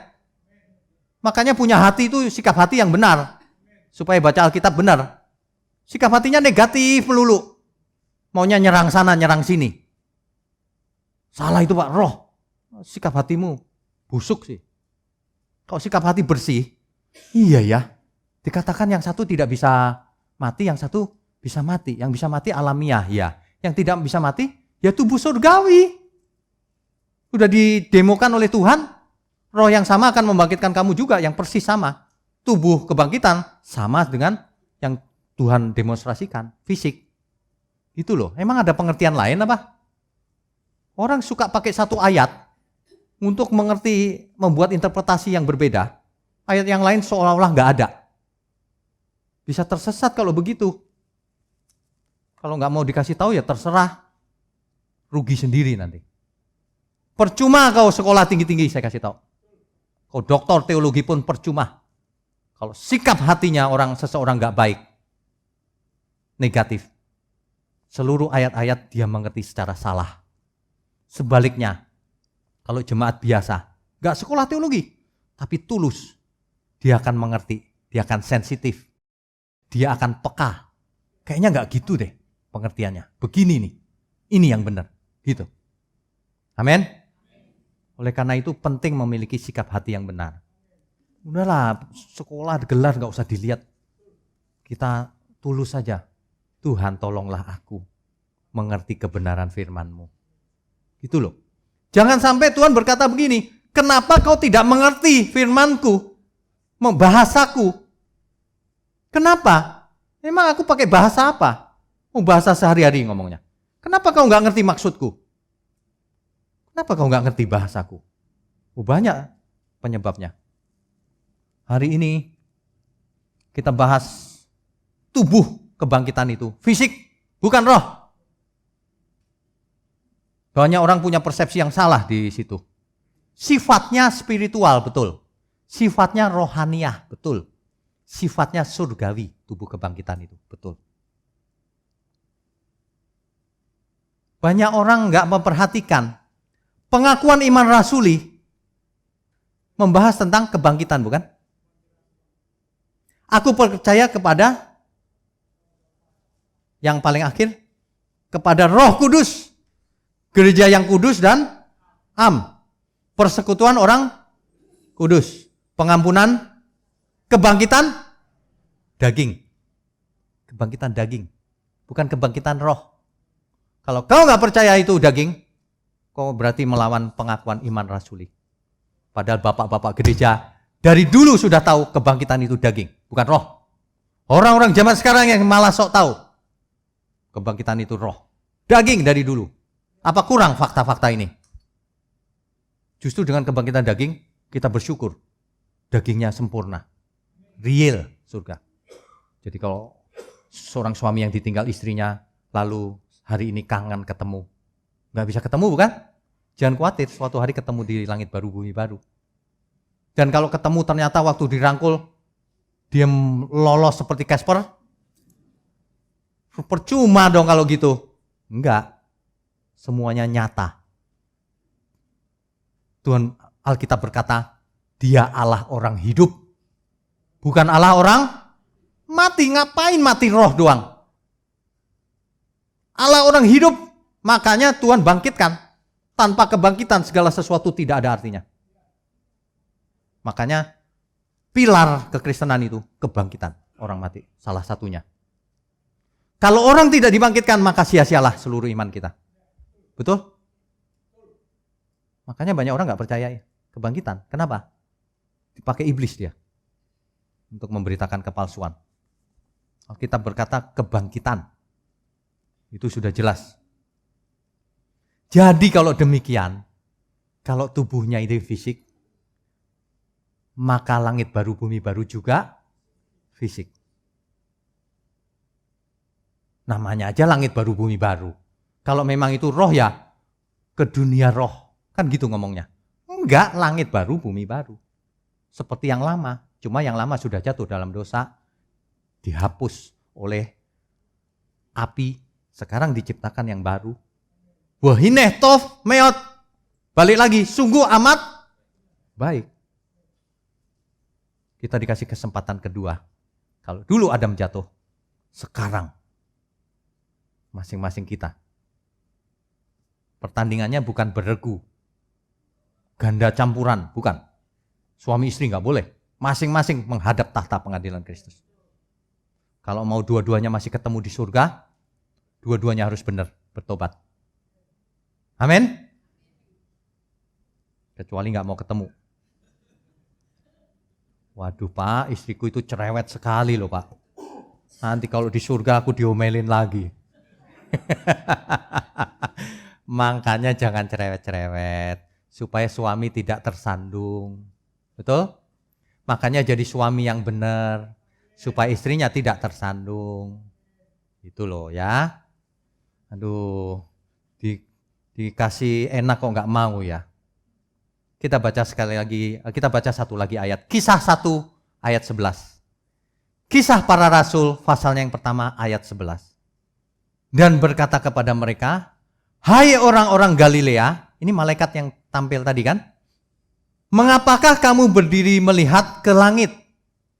Makanya punya hati itu sikap hati yang benar. Supaya baca Alkitab benar. Sikap hatinya negatif melulu. Maunya nyerang sana, nyerang sini. Salah itu Pak, roh. Sikap hatimu busuk sih. Kalau sikap hati bersih, iya ya. Dikatakan yang satu tidak bisa mati, yang satu bisa mati. Yang bisa mati alamiah ya. Yang tidak bisa mati, ya tubuh surgawi. Udah didemokan oleh Tuhan. Roh yang sama akan membangkitkan kamu juga, yang persis sama. Tubuh kebangkitan sama dengan yang Tuhan demonstrasikan, fisik. Itu loh, emang ada pengertian lain apa? Orang suka pakai satu ayat untuk mengerti, membuat interpretasi yang berbeda. Ayat yang lain seolah-olah nggak ada. Bisa tersesat kalau begitu. Kalau nggak mau dikasih tahu ya terserah. Rugi sendiri nanti. Percuma kau sekolah tinggi-tinggi, saya kasih tahu. Kau doktor teologi pun percuma. Kalau sikap hatinya seseorang nggak baik, negatif. Seluruh ayat-ayat dia mengerti secara salah. Sebaliknya, kalau jemaat biasa, nggak sekolah teologi, tapi tulus, dia akan mengerti, dia akan sensitif, dia akan peka. Kayaknya nggak gitu deh pengertiannya. Begini nih, ini yang benar, gitu. Amin. Oleh karena itu penting memiliki sikap hati yang benar. Udahlah, sekolah gelar nggak usah dilihat. Kita tulus saja. Tuhan tolonglah aku mengerti kebenaran firman-Mu. Gitu loh. Jangan sampai Tuhan berkata begini, Kenapa kau tidak mengerti firman-Ku, bahasaku? Kenapa? Emang aku pakai bahasa apa? Bahasa sehari-hari ngomongnya. Kenapa kau nggak ngerti maksudku? Kenapa kau nggak ngerti bahasaku? Banyak penyebabnya. Hari ini kita bahas tubuh kebangkitan itu. Fisik, bukan roh. Banyak orang punya persepsi yang salah di situ. Sifatnya spiritual, betul. Sifatnya rohaniah, betul. Sifatnya surgawi, tubuh kebangkitan itu, betul. Banyak orang nggak memperhatikan pengakuan iman rasuli membahas tentang kebangkitan, bukan? Aku percaya kepada yang paling akhir, kepada Roh Kudus, gereja yang kudus dan persekutuan orang kudus, pengampunan, kebangkitan daging. Kebangkitan daging, bukan kebangkitan roh. Kalau kau nggak percaya itu daging, kau berarti melawan pengakuan iman rasuli. Padahal bapak-bapak gereja dari dulu sudah tahu kebangkitan itu daging, bukan roh. Orang-orang zaman sekarang yang malah sok tahu kebangkitan itu roh. Daging dari dulu. Apa kurang fakta-fakta ini? Justru dengan kebangkitan daging, kita bersyukur. Dagingnya sempurna. Real surga. Jadi kalau seorang suami yang ditinggal istrinya, lalu hari ini kangen ketemu. Nggak bisa ketemu, bukan? Jangan khawatir, suatu hari ketemu di langit baru, bumi baru. Dan kalau ketemu ternyata waktu dirangkul, dia lolos seperti Casper, percuma dong kalau gitu. Enggak. Semuanya nyata. Tuhan Alkitab berkata, Dia Allah orang hidup. Bukan Allah orang mati. Ngapain mati roh doang? Allah orang hidup. Makanya Tuhan bangkitkan. Tanpa kebangkitan segala sesuatu tidak ada artinya. Makanya pilar kekristenan itu kebangkitan orang mati. Salah satunya. Kalau orang tidak dibangkitkan maka sia-sialah seluruh iman kita. Betul? Makanya banyak orang nggak percaya kebangkitan. Kenapa? Dipakai iblis dia untuk memberitakan kepalsuan. Alkitab berkata kebangkitan. Itu sudah jelas. Jadi kalau demikian, kalau tubuhnya itu fisik, maka langit baru bumi baru juga fisik. Namanya aja langit baru bumi baru. Kalau memang itu roh ya ke dunia roh. Kan gitu ngomongnya. Enggak, langit baru, bumi baru. Seperti yang lama. Cuma yang lama sudah jatuh dalam dosa. Dihapus oleh api. Sekarang diciptakan yang baru. Wahineh tov meot. Balik lagi, sungguh amat baik. Kita dikasih kesempatan kedua. Kalau dulu Adam jatuh, sekarang masing-masing kita. Pertandingannya bukan beregu, ganda campuran, bukan. Suami istri nggak boleh. Masing-masing menghadap tahta pengadilan Kristus. Kalau mau dua-duanya masih ketemu di surga, dua-duanya harus benar, bertobat. Amin. Kecuali nggak mau ketemu. Waduh Pak, istriku itu cerewet sekali loh Pak. Nanti kalau di surga aku diomelin lagi. Makanya jangan cerewet-cerewet. Supaya suami tidak tersandung. Betul? Makanya jadi suami yang benar. Supaya istrinya tidak tersandung. Itu loh ya. Aduh, dikasih enak kok nggak mau ya. Kita baca sekali lagi, kita baca satu lagi ayat. Kisah 1 ayat 11. Kisah para Rasul pasalnya yang pertama ayat 11. Dan berkata kepada mereka, hai orang-orang Galilea, ini malaikat yang tampil tadi kan? Mengapakah kamu berdiri melihat ke langit?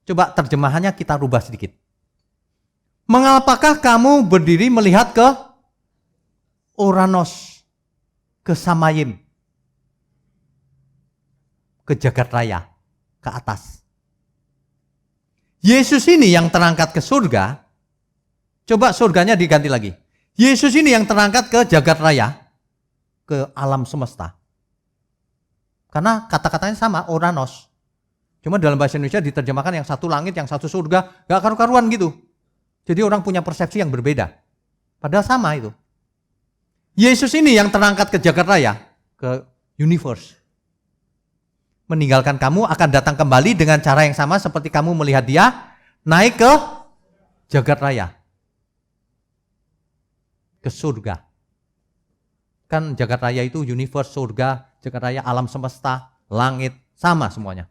Coba terjemahannya kita rubah sedikit. Mengapakah kamu berdiri melihat ke Oranos, ke Samayim, ke jagat raya, ke atas. Yesus ini yang terangkat ke surga, coba surganya diganti lagi. Yesus ini yang terangkat ke jagat raya, ke alam semesta. Karena kata-katanya sama, oranos. Cuma dalam bahasa Indonesia diterjemahkan yang satu langit, yang satu surga, gak karu-karuan gitu. Jadi orang punya persepsi yang berbeda. Padahal sama itu. Yesus ini yang terangkat ke jagat raya, ke universe. Meninggalkan kamu akan datang kembali dengan cara yang sama seperti kamu melihat dia naik ke jagat raya. Ke surga. Kan jagat raya itu universe, surga, jagat raya, alam semesta, langit, sama semuanya.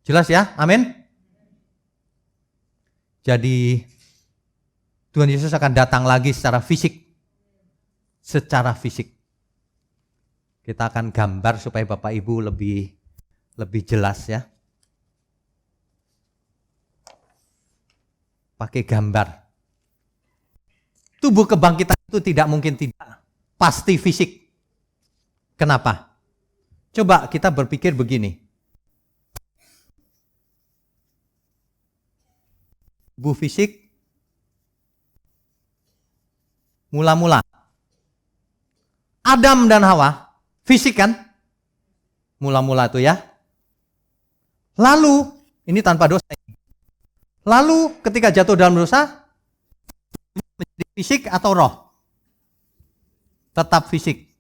Jelas ya? Amin. Jadi Tuhan Yesus akan datang lagi secara fisik. Secara fisik. Kita akan gambar supaya Bapak Ibu lebih jelas ya. Pakai gambar. Tubuh kebangkitan itu tidak mungkin tidak. Pasti fisik. Kenapa? Coba kita berpikir begini. Tubuh fisik mula-mula Adam dan Hawa fisik kan? Mula-mula itu ya. Lalu ini tanpa dosa. Lalu ketika jatuh dalam dosa menjadi fisik atau roh? Tetap fisik.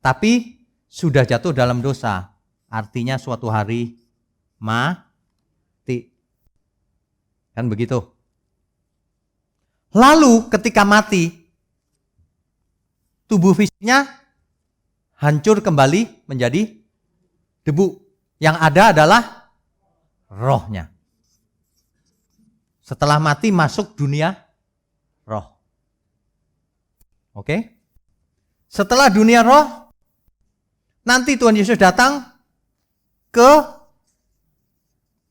Tapi sudah jatuh dalam dosa. Artinya suatu hari mati. Kan begitu. Lalu ketika mati, tubuh fisiknya hancur kembali menjadi debu. Yang ada adalah rohnya. Setelah mati masuk dunia roh. Oke? Setelah dunia roh, nanti Tuhan Yesus datang ke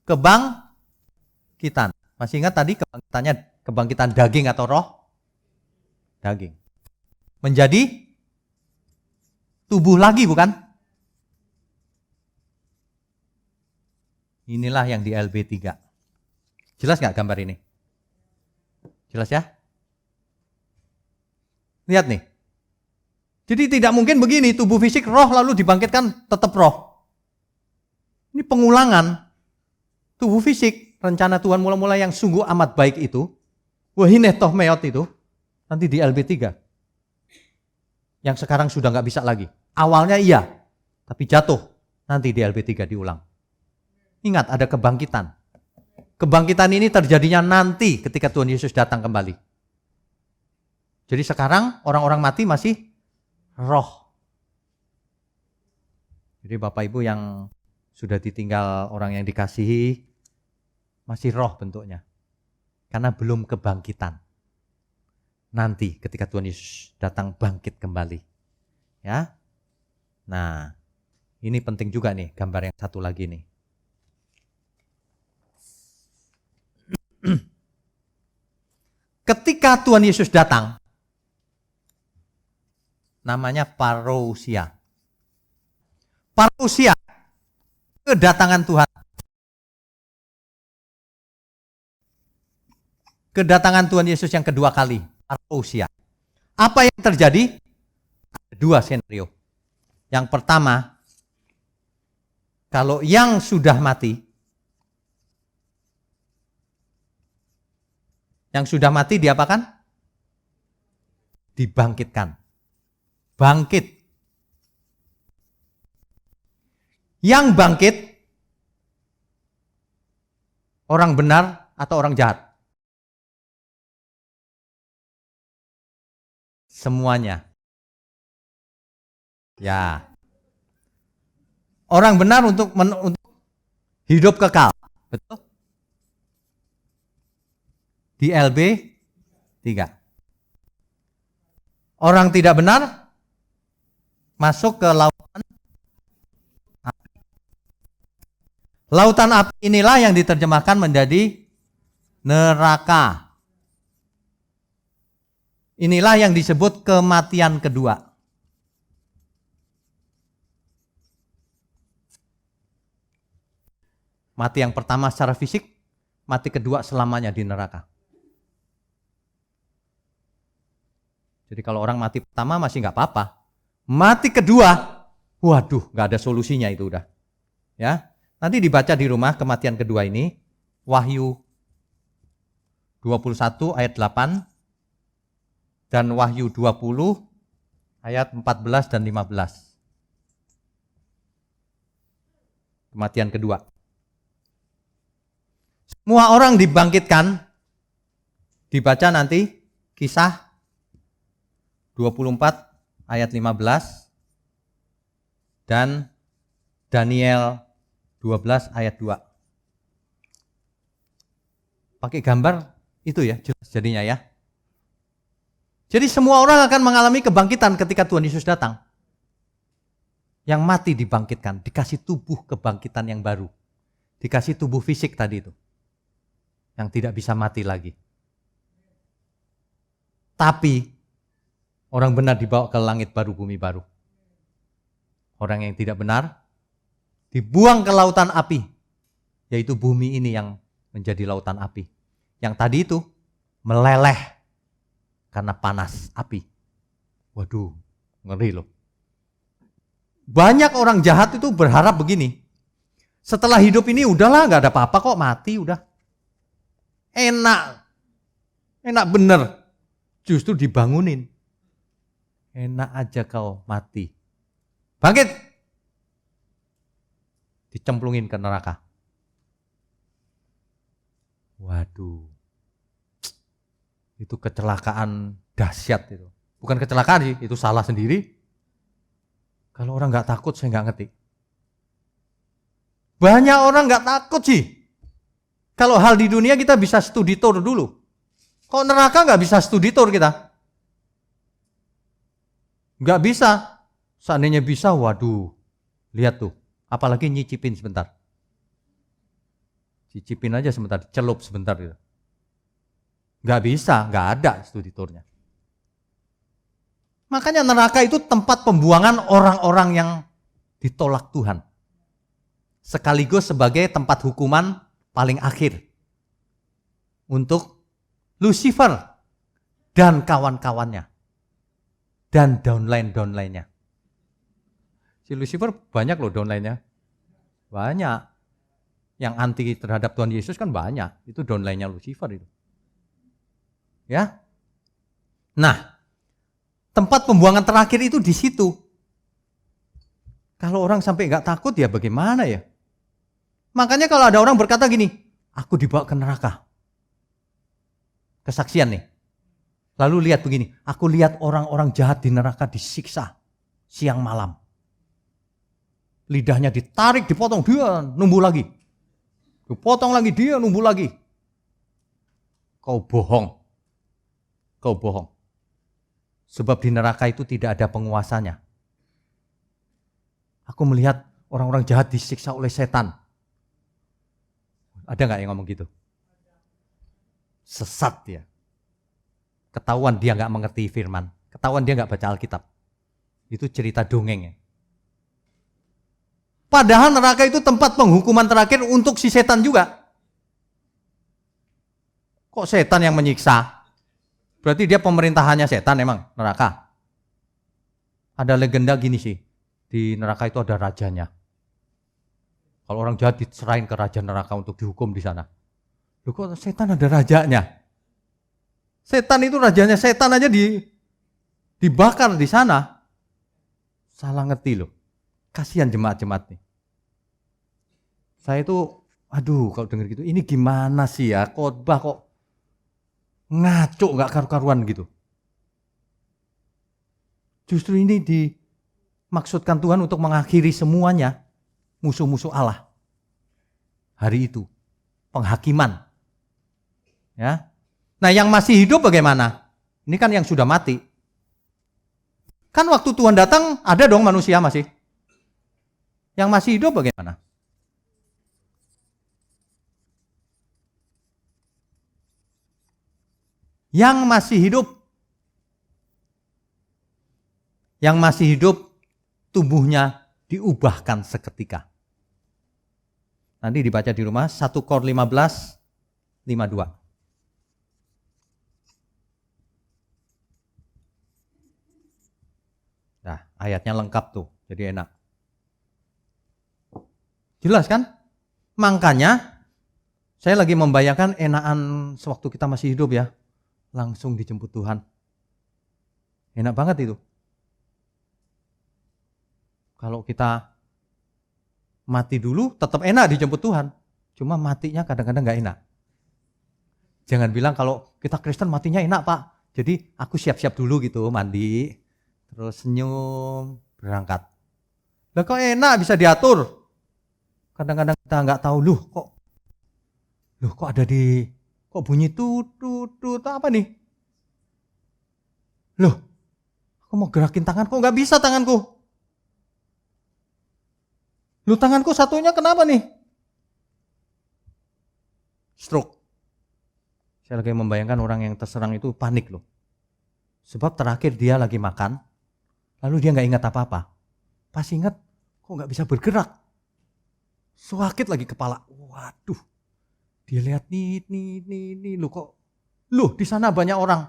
kebangkitan. Masih ingat tadi kebangkitannya, kebangkitan daging atau roh? Daging. Menjadi tubuh lagi bukan? Inilah yang di LB3. Jelas nggak gambar ini? Jelas ya? Lihat nih. Jadi tidak mungkin begini, tubuh fisik roh lalu dibangkitkan tetap roh. Ini pengulangan tubuh fisik. Rencana Tuhan mula-mula yang sungguh amat baik itu, wahine toh meot itu, nanti di LB3. Yang sekarang sudah nggak bisa lagi. Awalnya iya, tapi jatuh. Nanti di LB3 diulang. Ingat ada kebangkitan. Kebangkitan ini terjadinya nanti ketika Tuhan Yesus datang kembali. Jadi sekarang orang-orang mati masih roh. Jadi Bapak Ibu yang sudah ditinggal orang yang dikasihi, masih roh bentuknya. Karena belum kebangkitan. Nanti ketika Tuhan Yesus datang bangkit kembali. Ya. Nah, ini penting juga nih gambar yang satu lagi nih. Ketika Tuhan Yesus datang, namanya parousia. Parousia, kedatangan Tuhan. Kedatangan Tuhan Yesus yang kedua kali, parousia. Apa yang terjadi? Ada dua skenario. Yang pertama, kalau yang sudah mati, diapakan? Dibangkitkan. Bangkit. Yang bangkit, orang benar atau orang jahat? Semuanya. Ya. Orang benar untuk hidup kekal. Betul? Di LB 3. Orang tidak benar masuk ke lautan api. Lautan api inilah yang diterjemahkan menjadi neraka. Inilah yang disebut kematian kedua. Mati yang pertama secara fisik, mati kedua selamanya di neraka. Jadi kalau orang mati pertama masih nggak apa-apa. Mati kedua, waduh, nggak ada solusinya itu udah. Ya, nanti dibaca di rumah kematian kedua ini, Wahyu 21 ayat 8 dan Wahyu 20 ayat 14 dan 15. Kematian kedua. Semua orang dibangkitkan, dibaca nanti Kisah 24 ayat 15 dan Daniel 12 ayat 2. Pakai gambar itu ya, jelas jadinya ya. Jadi semua orang akan mengalami kebangkitan ketika Tuhan Yesus datang. Yang mati dibangkitkan, dikasih tubuh kebangkitan yang baru. Dikasih tubuh fisik tadi itu. Yang tidak bisa mati lagi. Tapi orang benar dibawa ke langit baru, bumi baru. Orang yang tidak benar dibuang ke lautan api. Yaitu bumi ini yang menjadi lautan api. Yang tadi itu meleleh karena panas api. Waduh, ngeri loh. Banyak orang jahat itu berharap begini. Setelah hidup ini udahlah, gak ada apa-apa kok, mati udah. Enak bener. Justru dibangunin. Enak aja kau mati. Bangkit. Dicemplungin ke neraka. Waduh. Itu kecelakaan dahsyat itu. Bukan kecelakaan sih, itu salah sendiri. Kalau orang gak takut, saya gak ngerti. Banyak orang gak takut sih. Kalau hal di dunia kita bisa studi tour dulu. Kok neraka gak bisa studi tour kita? Gak bisa. Seandainya bisa, waduh. Lihat tuh. Apalagi nyicipin sebentar. Cicipin aja sebentar, celup sebentar gitu. Gak bisa, gak ada studi tournya. Makanya neraka itu tempat pembuangan orang-orang yang ditolak Tuhan. Sekaligus sebagai tempat hukuman paling akhir. Untuk Lucifer dan kawan-kawannya. Dan downline-downline-nya. Si Lucifer banyak loh downline-nya. Banyak. Yang anti terhadap Tuhan Yesus kan banyak. Itu downline-nya Lucifer itu. Ya. Nah, tempat pembuangan terakhir itu di situ. Kalau orang sampai nggak takut ya bagaimana ya? Makanya kalau ada orang berkata gini, aku dibawa ke neraka. Kesaksian nih. Lalu lihat begini, aku lihat orang-orang jahat di neraka disiksa siang malam. Lidahnya ditarik, dipotong, dia numbuh lagi. Dipotong lagi, dia numbuh lagi. Kau bohong. Kau bohong. Sebab di neraka itu tidak ada penguasanya. Aku melihat orang-orang jahat disiksa oleh setan. Ada nggak yang ngomong gitu? Sesat dia. Ketahuan dia nggak mengerti firman. Ketahuan dia nggak baca Alkitab. Itu cerita dongeng ya. Padahal neraka itu tempat penghukuman terakhir untuk si setan juga. Kok setan yang menyiksa? Berarti dia pemerintahannya setan emang, neraka. Ada legenda gini sih, di neraka itu ada rajanya. Kalau orang jahat diserahin ke raja neraka untuk dihukum di sana. Loh kok setan ada rajanya? Setan itu rajanya, setan aja dibakar di sana. Salah ngerti loh. Kasihan jemaat-jemaat nih. Saya itu, aduh kalau dengar gitu, ini gimana sih ya, khotbah kok ngaco gak karu-karuan gitu. Justru ini dimaksudkan Tuhan untuk mengakhiri semuanya musuh-musuh Allah. Hari itu, penghakiman. Ya. Nah yang masih hidup bagaimana? Ini kan yang sudah mati. Kan waktu Tuhan datang ada dong manusia masih. Yang masih hidup bagaimana? Yang masih hidup. Yang masih hidup tubuhnya diubahkan seketika. Nanti dibaca di rumah 1 Kor 15, 52. Nah, ayatnya lengkap tuh, jadi enak. Jelas kan? Makanya saya lagi membayangkan enakan sewaktu kita masih hidup ya, langsung dijemput Tuhan. Enak banget itu. Kalau kita mati dulu tetap enak dijemput Tuhan. Cuma matinya kadang-kadang gak enak. Jangan bilang kalau kita Kristen matinya enak Pak. Jadi aku siap-siap dulu gitu, mandi, terus senyum, berangkat. Lah kok enak bisa diatur. Kadang-kadang kita gak tahu, loh kok ada kok bunyi tut apa nih? Loh, aku mau gerakin tangan kok gak bisa tanganku. Loh tanganku satunya kenapa nih? Stroke. Saya lagi membayangkan orang yang terserang itu panik loh. Sebab terakhir dia lagi makan, lalu dia gak ingat apa-apa. Pas ingat, kok gak bisa bergerak. Sakit lagi kepala. Waduh. Dia lihat nih, loh di sana banyak orang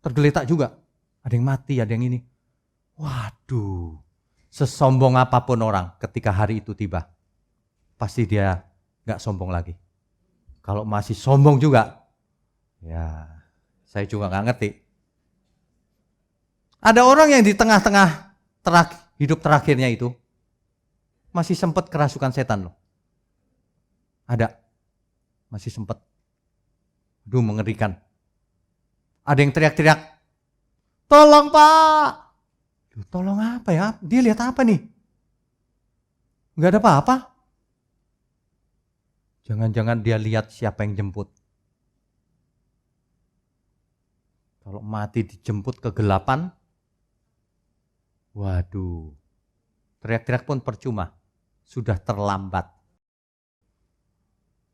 tergeletak juga. Ada yang mati, ada yang ini. Waduh. Sesombong apapun orang ketika hari itu tiba, pasti dia gak sombong lagi. Kalau masih sombong juga, ya saya juga gak ngerti. Ada orang yang di tengah-tengah hidup terakhirnya itu, masih sempat kerasukan setan loh. Ada. Masih sempat. Aduh mengerikan. Ada yang teriak-teriak, tolong Pak. Duh, tolong apa ya? Dia lihat apa nih? Gak ada apa-apa. Jangan-jangan dia lihat siapa yang jemput. Kalau mati dijemput kegelapan, waduh. Teriak-teriak pun percuma. Sudah terlambat.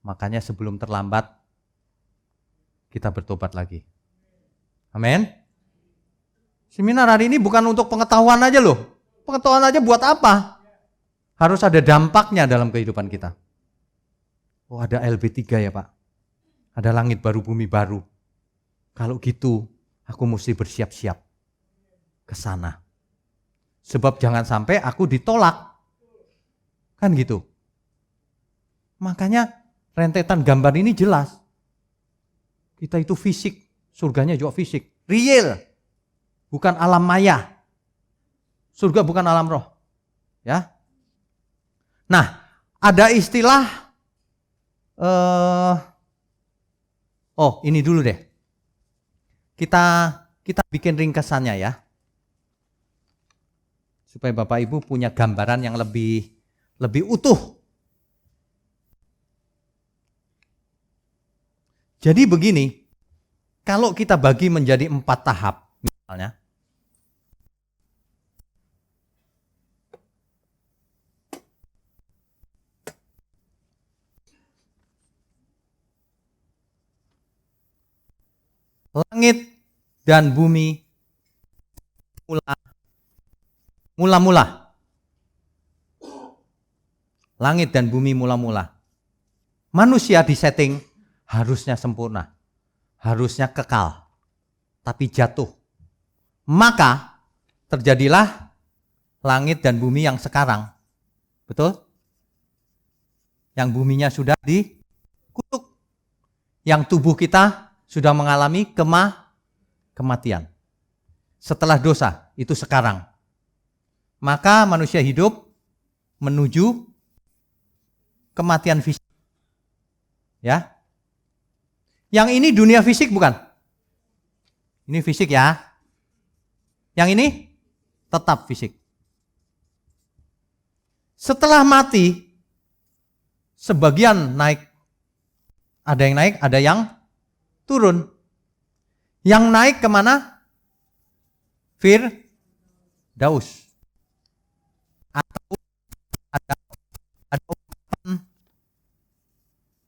Makanya sebelum terlambat, kita bertobat lagi. Amin. Seminar hari ini bukan untuk pengetahuan aja loh. Pengetahuan aja buat apa? Harus ada dampaknya dalam kehidupan kita. Oh ada LB3 ya Pak. Ada langit baru, bumi baru. Kalau gitu, aku mesti bersiap-siap ke sana. Sebab jangan sampai aku ditolak. Kan gitu. Makanya rentetan gambar ini jelas. Kita itu fisik, surganya juga fisik. Real. Bukan alam maya. Surga bukan alam roh. Ya. Nah, ada istilah ini dulu deh. Kita bikin ringkasannya ya. Supaya Bapak Ibu punya gambaran yang lebih utuh. Jadi begini, kalau kita bagi menjadi 4 tahap, misalnya, langit dan bumi mula-mula. Langit dan bumi mula-mula. Manusia disetting harusnya sempurna, harusnya kekal, tapi jatuh. Maka terjadilah langit dan bumi yang sekarang. Betul? Yang buminya sudah dikutuk. Yang tubuh kita sudah mengalami kematian. Setelah dosa, itu sekarang. Maka manusia hidup menuju kematian fisik. Ya. Yang ini dunia fisik bukan? Ini fisik ya. Yang ini tetap fisik. Setelah mati, sebagian naik. Ada yang naik, ada yang turun. Yang naik kemana? Firdaus. Atau ada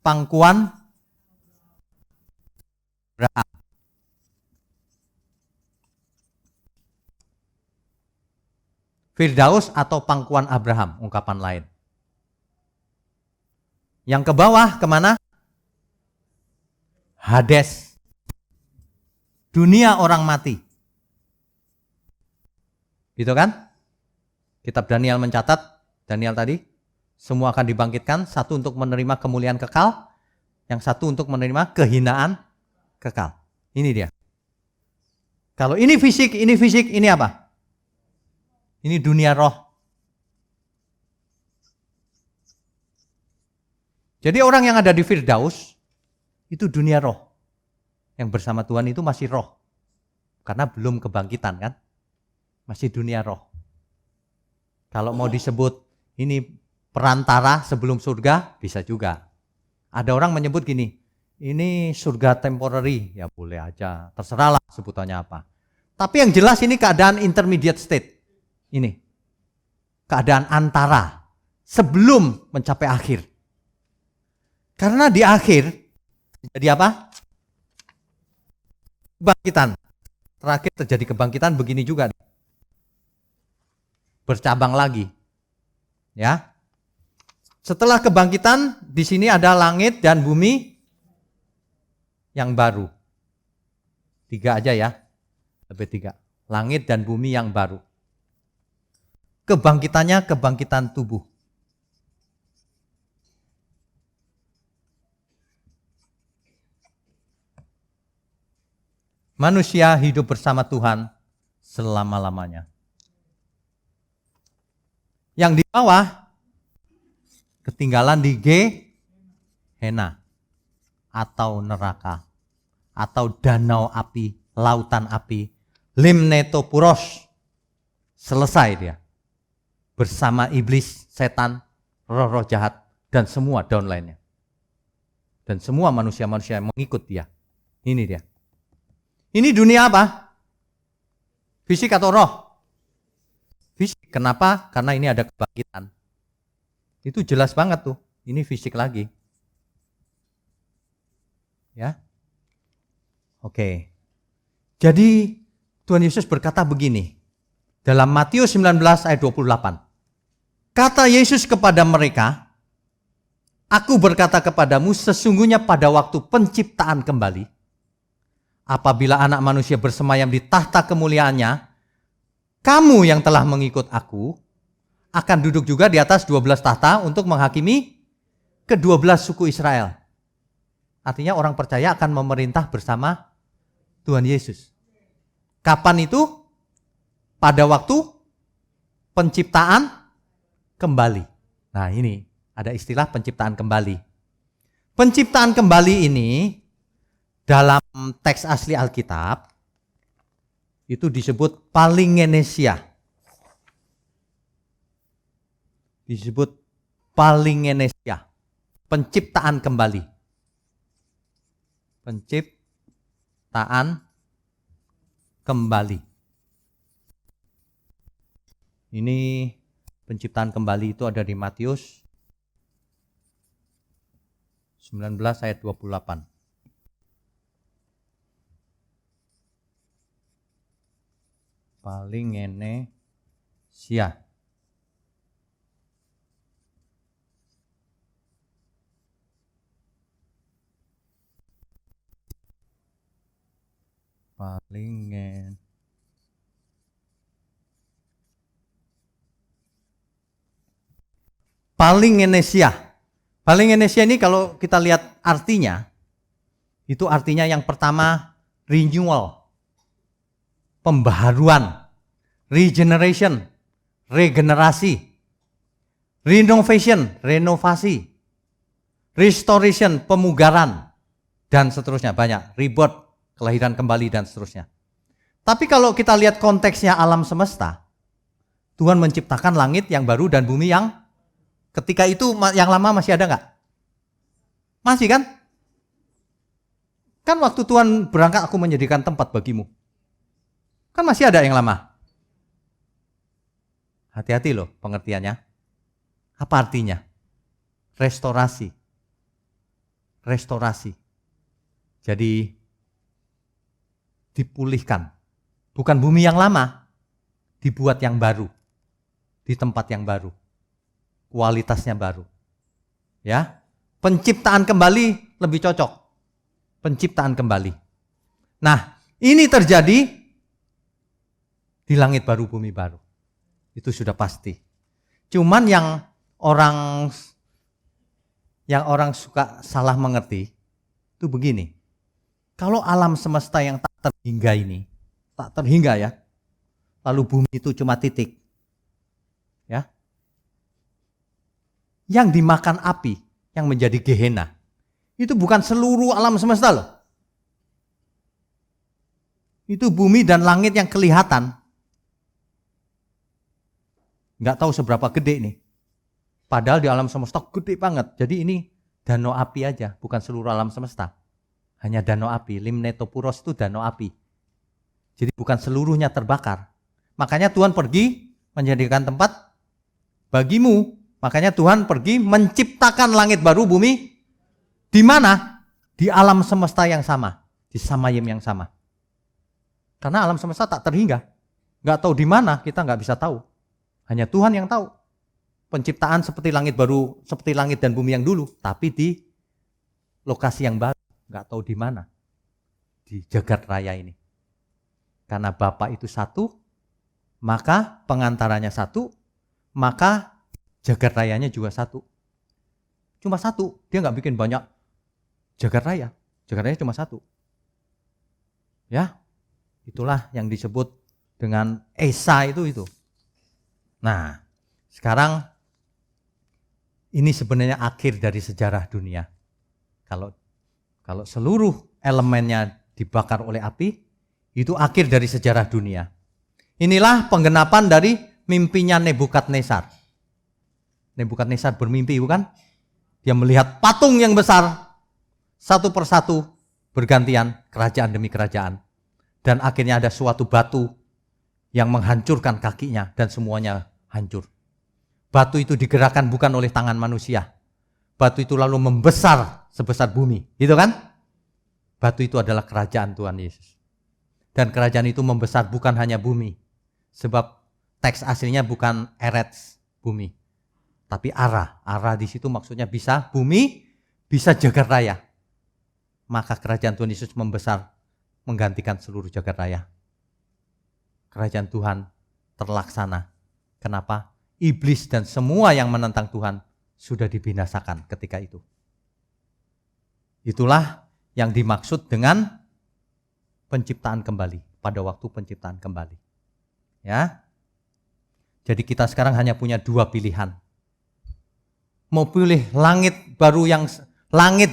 pangkuan Abraham. Firdaus atau pangkuan Abraham, ungkapan lain. Yang ke bawah kemana? Hades. Dunia orang mati. Gitu kan? Kitab Daniel mencatat, Daniel tadi, semua akan dibangkitkan, satu untuk menerima kemuliaan kekal, yang satu untuk menerima kehinaan kekal. Ini dia. Kalau ini fisik, ini apa? Ini dunia roh. Jadi orang yang ada di Firdaus, itu dunia roh. Yang bersama Tuhan itu masih roh. Karena belum kebangkitan kan? Masih dunia roh. Kalau mau disebut ini perantara sebelum surga, bisa juga. Ada orang menyebut gini, ini surga temporary, ya boleh aja, terserahlah sebutannya apa. Tapi yang jelas ini keadaan intermediate state. Ini, keadaan antara, sebelum mencapai akhir. Karena di akhir, jadi apa? Kebangkitan. Terakhir terjadi kebangkitan begini juga. Bercabang lagi. Ya. Setelah kebangkitan, di sini ada langit dan bumi yang baru. 3 aja ya. Lebih 3. Langit dan bumi yang baru. Kebangkitannya kebangkitan tubuh. Manusia hidup bersama Tuhan selama-lamanya. Yang di bawah ketinggalan di Gehenna atau neraka atau danau api, lautan api, limnetopuros. Selesai dia. Bersama iblis, setan, roh-roh jahat dan semua downline-nya. Dan semua manusia-manusia yang mengikut dia. Ini dia. Ini dunia apa? Fisik atau roh? Fisik. Kenapa? Karena ini ada kebangkitan. Itu jelas banget tuh. Ini fisik lagi. Ya. Oke. Jadi Tuhan Yesus berkata begini. Dalam Matius 19 ayat 28. Kata Yesus kepada mereka, Aku berkata kepadamu sesungguhnya pada waktu penciptaan kembali, apabila anak manusia bersemayam di tahta kemuliaannya, kamu yang telah mengikut aku akan duduk juga di atas 12 tahta untuk menghakimi ke-12 suku Israel. Artinya orang percaya akan memerintah bersama Tuhan Yesus. Kapan itu? Pada waktu penciptaan kembali. Nah ini ada istilah penciptaan kembali. Penciptaan kembali ini dalam teks asli Alkitab itu disebut palingenesia. Disebut palingenesia. Penciptaan kembali. Penciptaan kembali. Ini penciptaan kembali itu ada di Matius 19 ayat 28. Palingenesia. Palingenesia. Palingenesia ini kalau kita lihat artinya, itu artinya yang pertama renewal, pembaharuan, regeneration, regenerasi, renovation, renovasi, restoration, pemugaran, dan seterusnya banyak, rebirth, kelahiran kembali dan seterusnya. Tapi kalau kita lihat konteksnya alam semesta, Tuhan menciptakan langit yang baru dan bumi yang ketika itu yang lama masih ada nggak? Masih kan? Kan waktu Tuhan berangkat aku menjadikan tempat bagimu. Kan masih ada yang lama. Hati-hati loh pengertiannya. Apa artinya? Restorasi. Restorasi. Jadi dipulihkan. Bukan bumi yang lama, dibuat yang baru. Di tempat yang baru. Kualitasnya baru. Ya. Penciptaan kembali lebih cocok. Penciptaan kembali. Nah, ini terjadi di langit baru, bumi baru. Itu sudah pasti. Cuman yang orang suka salah mengerti itu begini. Kalau alam semesta yang tak terhingga ini, tak terhingga ya, lalu bumi itu cuma titik. Ya. Yang dimakan api, yang menjadi Gehenna, itu bukan seluruh alam semesta loh. Itu bumi dan langit yang kelihatan. Nggak tahu seberapa gede nih. Padahal di alam semesta gede banget. Jadi ini danau api aja, bukan seluruh alam semesta. Hanya danau api. Limnetopuros itu danau api. Jadi bukan seluruhnya terbakar. Makanya Tuhan pergi menjadikan tempat bagimu. Makanya Tuhan pergi menciptakan langit baru, bumi. Di mana? Di alam semesta yang sama. Di Samayim yang sama. Karena alam semesta tak terhingga. Nggak tahu di mana, kita nggak bisa tahu. Hanya Tuhan yang tahu. Penciptaan seperti langit baru, seperti langit dan bumi yang dulu, tapi di lokasi yang baru, nggak tahu di mana. Di jagat raya ini. Karena Bapa itu satu, maka pengantaranya satu, maka jagat rayanya juga satu. Cuma satu, dia nggak bikin banyak jagat raya. Jagat raya cuma satu. Ya, itulah yang disebut dengan Esa itu. Nah, sekarang ini sebenarnya akhir dari sejarah dunia. Kalau seluruh elemennya dibakar oleh api, itu akhir dari sejarah dunia. Inilah penggenapan dari mimpinya Nebukadnezar. Nebukadnezar bermimpi, bukan? Dia melihat patung yang besar, satu persatu bergantian, kerajaan demi kerajaan. Dan akhirnya ada suatu batu yang menghancurkan kakinya dan semuanya hancur. Batu itu digerakkan bukan oleh tangan manusia. Batu itu lalu membesar sebesar bumi, gitu kan? Batu itu adalah kerajaan Tuhan Yesus. Dan kerajaan itu membesar bukan hanya bumi. Sebab teks aslinya bukan Eretz, bumi. Tapi Ara. Ara di situ maksudnya bisa bumi, bisa jagat raya. Maka kerajaan Tuhan Yesus membesar, menggantikan seluruh jagat raya. Kerajaan Tuhan terlaksana. Kenapa? Iblis dan semua yang menentang Tuhan sudah dibinasakan ketika itu. Itulah yang dimaksud dengan penciptaan kembali, pada waktu penciptaan kembali. Ya. Jadi kita sekarang hanya punya dua pilihan. Mau pilih langit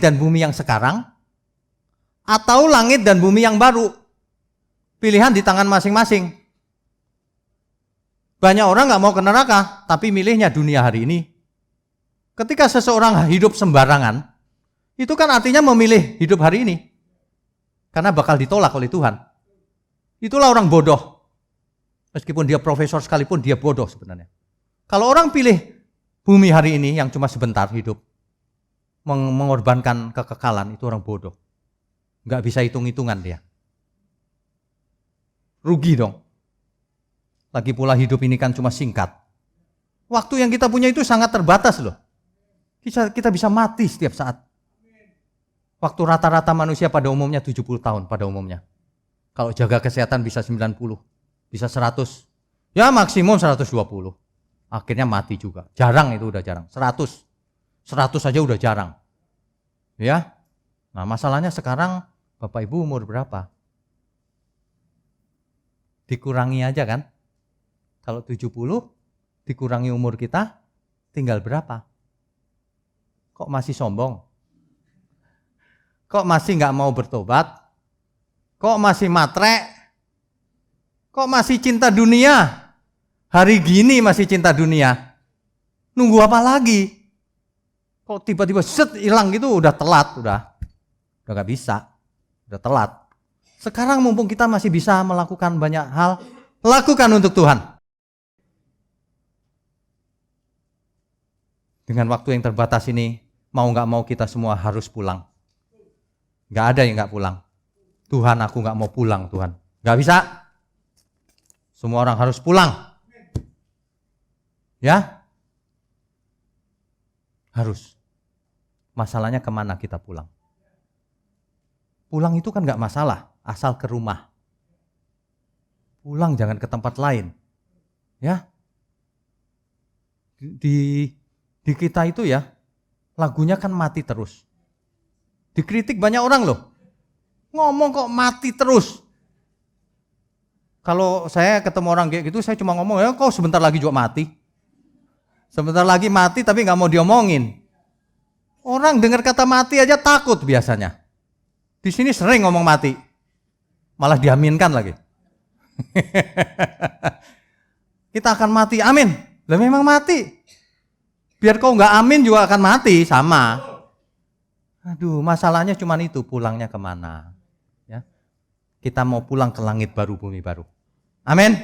dan bumi yang sekarang, atau langit dan bumi yang baru. Pilihan di tangan masing-masing. Banyak orang nggak mau ke neraka, tapi milihnya dunia hari ini. Ketika seseorang hidup sembarangan, itu kan artinya memilih hidup hari ini. Karena bakal ditolak oleh Tuhan. Itulah orang bodoh. Meskipun dia profesor sekalipun, dia bodoh sebenarnya. Kalau orang pilih bumi hari ini yang cuma sebentar hidup, mengorbankan kekekalan, itu orang bodoh. Nggak bisa hitung-hitungan dia. Rugi dong. Lagi pula hidup ini kan cuma singkat. Waktu yang kita punya itu sangat terbatas loh. Kita bisa mati setiap saat. Waktu rata-rata manusia pada umumnya 70 tahun pada umumnya. Kalau jaga kesehatan bisa 90, bisa 100. Ya maksimum 120. Akhirnya mati juga. Jarang itu udah jarang. 100 aja udah jarang. Ya. Nah, masalahnya sekarang Bapak Ibu umur berapa? Dikurangi aja kan? Kalau 70 dikurangi umur kita tinggal berapa? Kok masih sombong? Kok masih nggak mau bertobat? Kok masih matre? Kok masih cinta dunia? Hari gini masih cinta dunia. Nunggu apa lagi? Kok tiba-tiba hilang gitu udah telat, udah nggak bisa, udah telat. Sekarang mumpung kita masih bisa melakukan banyak hal, lakukan untuk Tuhan. Dengan waktu yang terbatas ini, mau nggak mau kita semua harus pulang. Nggak ada yang nggak pulang. Tuhan, aku nggak mau pulang, Tuhan. Nggak bisa. Semua orang harus pulang. Ya? Harus. Masalahnya kemana kita pulang? Pulang itu kan nggak masalah, asal ke rumah. Pulang jangan ke tempat lain. Ya? di kita itu ya, lagunya kan mati terus. Dikritik banyak orang loh. Ngomong kok mati terus. Kalau saya ketemu orang kayak gitu, saya cuma ngomong, ya kau sebentar lagi juga mati. Sebentar lagi mati tapi nggak mau diomongin. Orang dengar kata mati aja takut biasanya. Di sini sering ngomong mati. Malah diaminkan lagi. Kita akan mati, amin. Lah memang mati. Biar kau nggak amin juga akan mati, sama. Aduh, masalahnya cuma itu, pulangnya kemana? Ya, kita mau pulang ke langit baru, bumi baru. Amin.